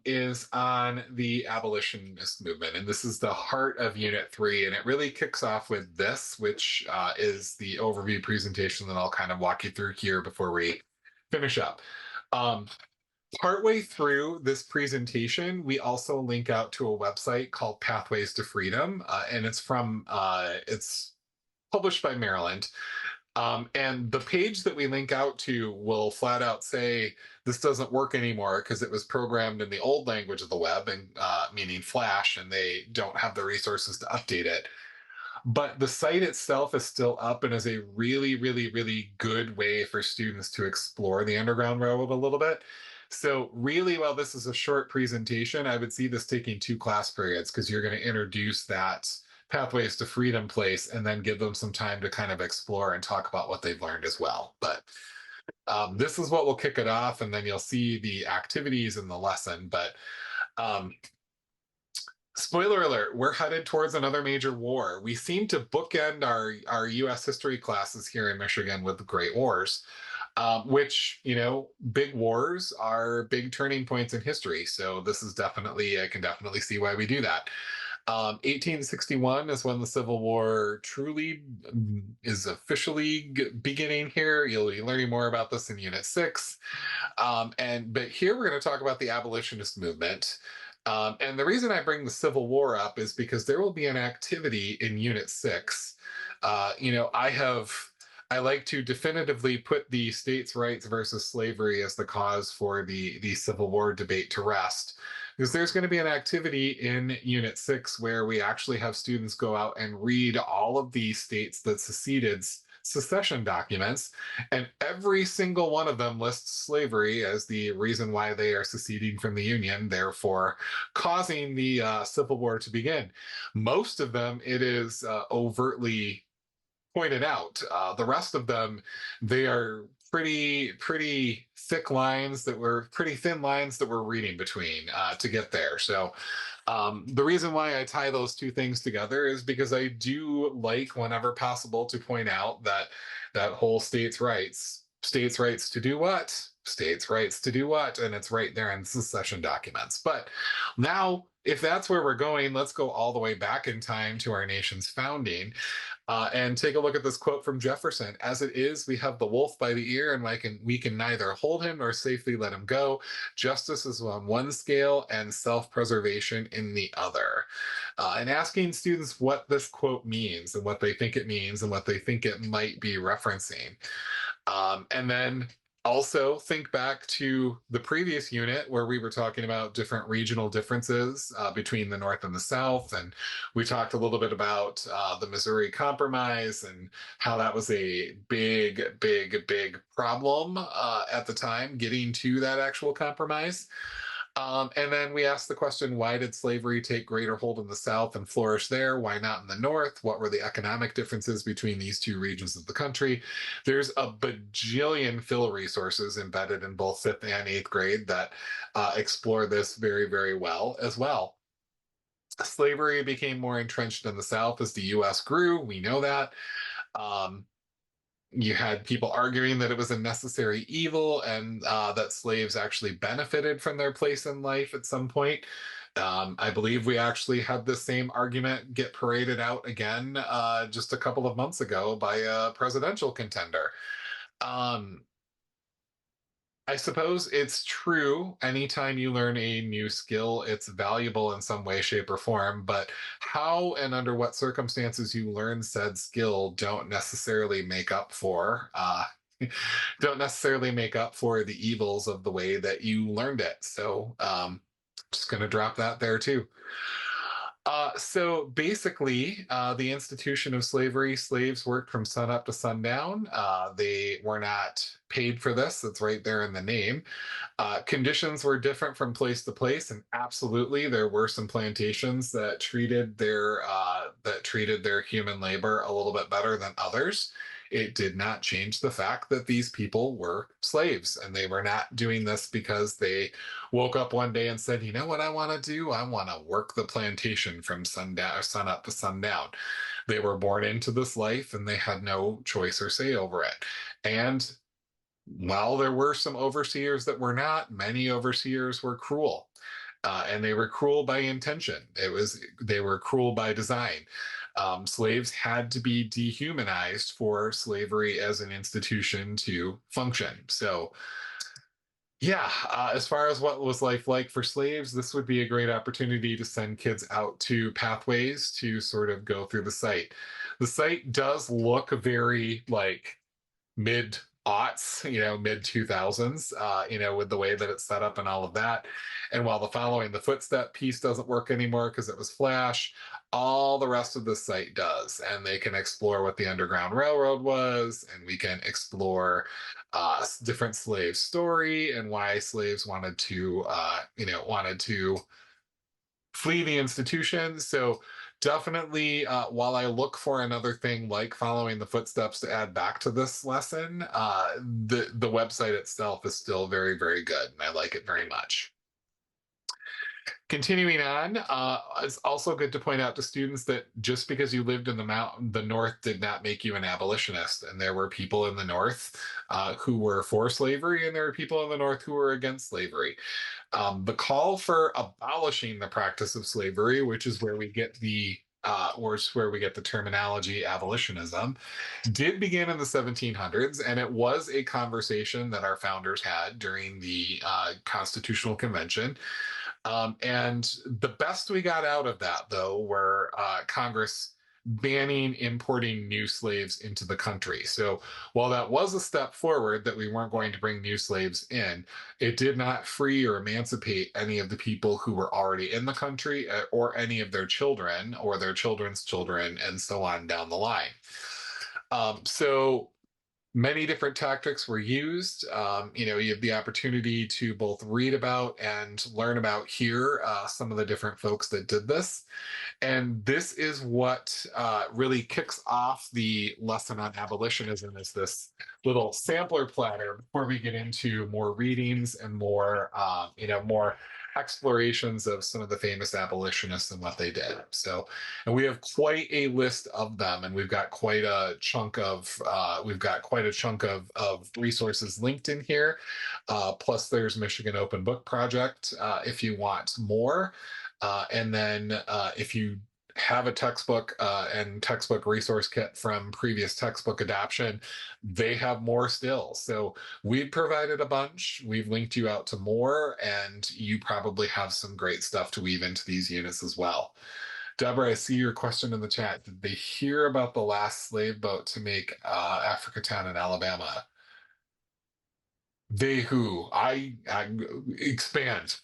is on the abolitionist movement, and this is the heart of Unit 3, and it really kicks off with this, which is the overview presentation that I'll kind of walk you through here before we finish up. Partway through this presentation, we also link out to a website called Pathways to Freedom, and it's published by Maryland. And the page that we link out to will flat out say this doesn't work anymore because it was programmed in the old language of the web, and meaning Flash, and they don't have the resources to update it. But the site itself is still up and is a really, really, really good way for students to explore the Underground Railroad a little bit. So really, while this is a short presentation, I would see this taking 2 class periods because you're going to introduce that Pathways to Freedom place and then give them some time to kind of explore and talk about what they've learned as well. But this is what will kick it off, and then you'll see the activities in the lesson. But um, spoiler alert, we're headed towards another major war. We seem to bookend our US history classes here in Michigan with the Great Wars, which, big wars are big turning points in history. So this is definitely, I can definitely see why we do that. 1861 is when the Civil War truly is officially beginning here. You'll be learning more about this in Unit 6. But here we're going to talk about the abolitionist movement. And the reason I bring the Civil War up is because there will be an activity in Unit 6. I like to definitively put the states' rights versus slavery as the cause for the Civil War debate to rest. Because there's going to be an activity in Unit 6 where we actually have students go out and read all of the states that seceded secession documents, and every single one of them lists slavery as the reason why they are seceding from the Union, therefore causing the Civil War to begin. Most of them, it is overtly pointed out. The rest of them, they are pretty thick lines that were pretty thin lines that we're reading between to get there. So the reason why I tie those two things together is because I do like, whenever possible, to point out that that whole states' rights to do what? States' rights to do what? And it's right there in the secession documents. But now, if that's where we're going, let's go all the way back in time to our nation's founding. And take a look at this quote from Jefferson. As it is, we have the wolf by the ear, and we can neither hold him nor safely let him go. Justice is on one scale and self-preservation in the other. And asking students what this quote means and what they think it means and what they think it might be referencing. And then also think back to the previous unit where we were talking about different regional differences between the North and the South. And we talked a little bit about the Missouri Compromise and how that was a big, big, big problem at the time, getting to that actual compromise. And then we asked the question, why did slavery take greater hold in the South and flourish there? Why not in the North? What were the economic differences between these two regions of the country? There's a bajillion fill resources embedded in both 5th and 8th grade that explore this very, very well as well. Slavery became more entrenched in the South as the U.S. grew. We know that. You had people arguing that it was a necessary evil and that slaves actually benefited from their place in life at some point. I believe we actually had the same argument get paraded out again just a couple of months ago by a presidential contender. I suppose it's true. Anytime you learn a new skill, it's valuable in some way, shape, or form. But how and under what circumstances you learn said skill don't necessarily make up for don't necessarily make up for the evils of the way that you learned it. So just going to drop that there too. So basically, the institution of slavery, slaves worked from sunup to sundown. They were not paid for this. It's right there in the name. Conditions were different from place to place, and absolutely, there were some plantations that treated their human labor a little bit better than others. It did not change the fact that these people were slaves, and they were not doing this because they woke up one day and said, "You know what I want to do? I want to work the plantation from sundown, sun up to sundown." They were born into this life, and they had no choice or say over it. And while there were some overseers that were not, many overseers were cruel. And they were cruel by intention. They were cruel by design. Slaves had to be dehumanized for slavery as an institution to function. So, yeah, as far as what was life like for slaves, this would be a great opportunity to send kids out to pathways to sort of go through the site. The site does look very like mid aughts, mid 2000s, with the way that it's set up and all of that. And while the following the footstep piece doesn't work anymore because it was Flash, all the rest of the site does. And they can explore what the Underground Railroad was, and we can explore different slave story and why slaves wanted to flee the institution. So definitely, while I look for another thing like following the footsteps to add back to this lesson, the website itself is still very, very good, and I like it very much. Continuing on, it's also good to point out to students that just because you lived in the North did not make you an abolitionist. And there were people in the North who were for slavery, and there were people in the North who were against slavery. The call for abolishing the practice of slavery, which is where we get the terminology abolitionism, did begin in the 1700s, and it was a conversation that our founders had during the Constitutional Convention. And the best we got out of that, though, were Congress banning importing new slaves into the country. So while that was a step forward that we weren't going to bring new slaves in, it did not free or emancipate any of the people who were already in the country or any of their children or their children's children and so on down the line. So many different tactics were used. You have the opportunity to both read about and learn about here some of the different folks that did this. And this is what really kicks off the lesson on abolitionism, is this little sampler platter before we get into more readings and more explorations of some of the famous abolitionists and what they did. So, and we have quite a list of them, and we've got quite a chunk of resources linked in here. Plus, there's Michigan Open Book Project if you want more. And then if you have a textbook and textbook resource kit from previous textbook adoption, they have more still. So we've provided a bunch. We've linked you out to more, and you probably have some great stuff to weave into these units as well. Deborah, I see your question in the chat. Did they hear about the last slave boat to make Africatown in Alabama? They who? I expand.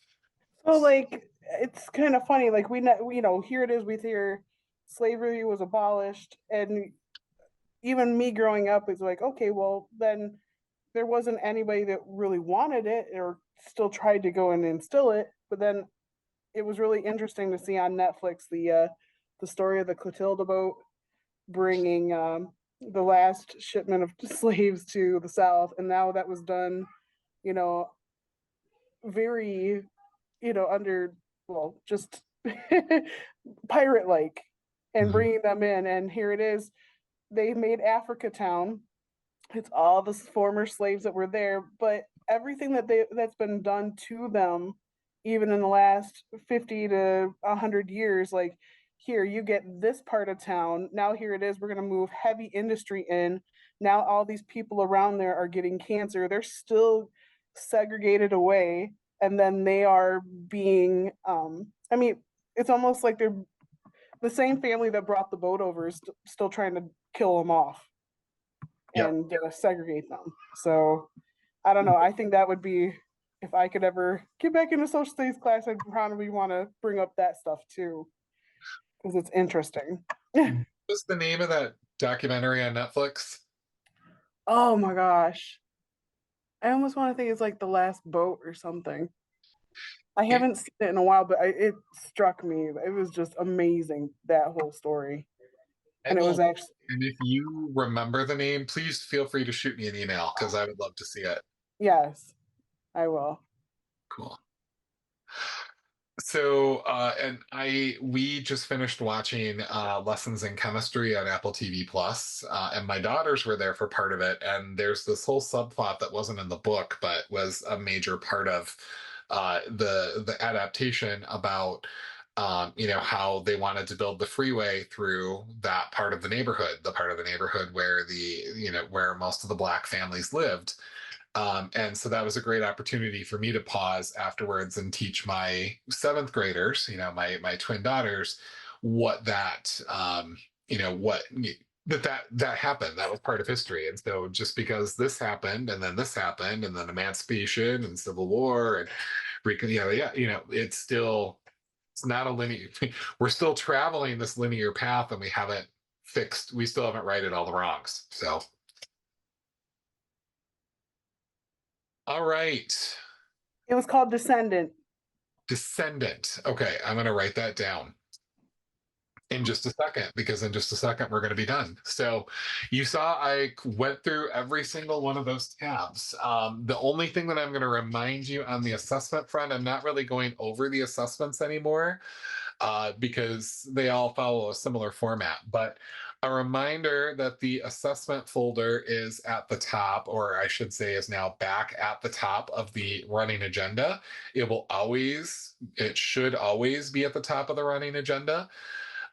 So like, it's kind of funny. Like here it is. We hear slavery was abolished, and even me growing up is like, okay, well then there wasn't anybody that really wanted it or still tried to go and instill it. But then it was really interesting to see on Netflix the story of the Clotilda boat bringing the last shipment of slaves to the South, and now that was done, very, under, well, just pirate like, and bringing them in. And here it is. They made Africatown. It's all the former slaves that were there, but everything that's been done to them, even in the last 50 to 100 years, like, here you get this part of town. Now here it is. We're going to move heavy industry in. Now all these people around there are getting cancer. They're still segregated away, and then they are being. It's almost like they're the same family that brought the boat over is still trying to kill them off and segregate them. So I don't know. I think that would be, if I could ever get back into social studies class, I'd probably want to bring up that stuff too. because it's interesting. What's the name of that documentary on Netflix? Oh my gosh. I almost want to think it's like The Last Boat or something. I It- haven't seen it in a while, but it struck me. It was just amazing, that whole story. I And it will. was actually, And if you remember the name, please feel free to shoot me an email because I would love to see it. yes, I will. Cool. So, and we just finished watching Lessons in Chemistry on Apple TV Plus, and my daughters were there for part of it. And there's this whole subplot that wasn't in the book, but was a major part of the adaptation about, how they wanted to build the freeway through that part of the neighborhood, the part of the neighborhood where where most of the Black families lived. And so that was a great opportunity for me to pause afterwards and teach my seventh graders, my twin daughters, what that, what that happened. That was part of history. And so just because this happened and then this happened and then emancipation and Civil War and it's not a linear. We're still traveling this linear path, and we still haven't righted all the wrongs. So, all right. It was called Descendant. Descendant. Okay, I'm going to write that down in just a second because in just a second we're going to be done. So you saw I went through every single one of those tabs. The only thing that I'm going to remind you on the assessment front, I'm not really going over the assessments anymore because they all follow a similar format. But a reminder that the assessment folder is at the top, or I should say is now back at the top of the running agenda. It should always be at the top of the running agenda.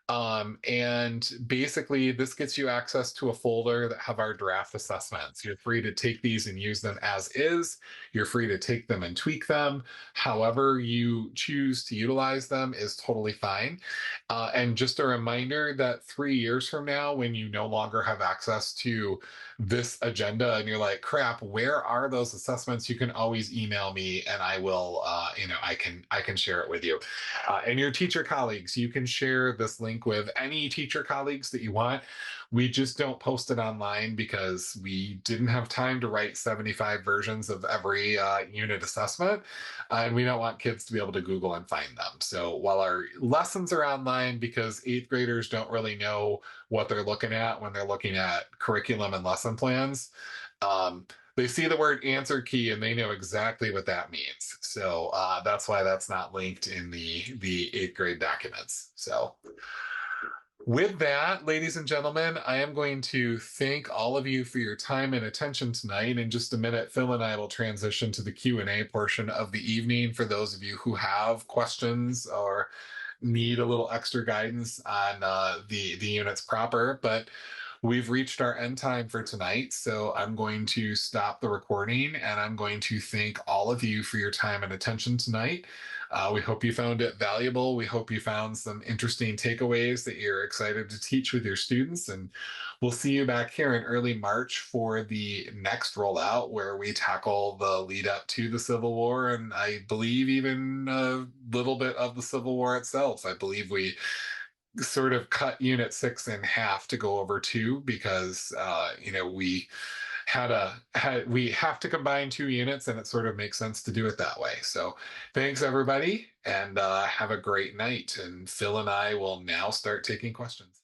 And basically, this gets you access to a folder that have our draft assessments. You're free to take these and use them as is. You're free to take them and tweak them. However you choose to utilize them is totally fine. And just a reminder that 3 years from now, when you no longer have access to this agenda and you're like, crap, where are those assessments? You can always email me and I will, I can share it with you. And your teacher colleagues, you can share this link with any teacher colleagues that you want. We just don't post it online because we didn't have time to write 75 versions of every unit assessment. And we don't want kids to be able to Google and find them. So while our lessons are online, because eighth graders don't really know what they're looking at when they're looking at curriculum and lesson plans, they see the word answer key and they know exactly what that means. So that's why that's not linked in the eighth grade documents. So with that, ladies and gentlemen, I am going to thank all of you for your time and attention tonight. In just a minute, Phil and I will transition to the Q&A portion of the evening for those of you who have questions or need a little extra guidance on the units proper. But we've reached our end time for tonight, so I'm going to stop the recording and I'm going to thank all of you for your time and attention tonight. We hope you found it valuable. We hope you found some interesting takeaways that you're excited to teach with your students. And we'll see you back here in early March for the next rollout where we tackle the lead up to the Civil War and I believe even a little bit of the Civil War itself. I believe we sort of cut unit 6 in half to go over 2 because we have to combine 2 units and it sort of makes sense to do it that way. So thanks everybody and have a great night, and Phil and I will now start taking questions.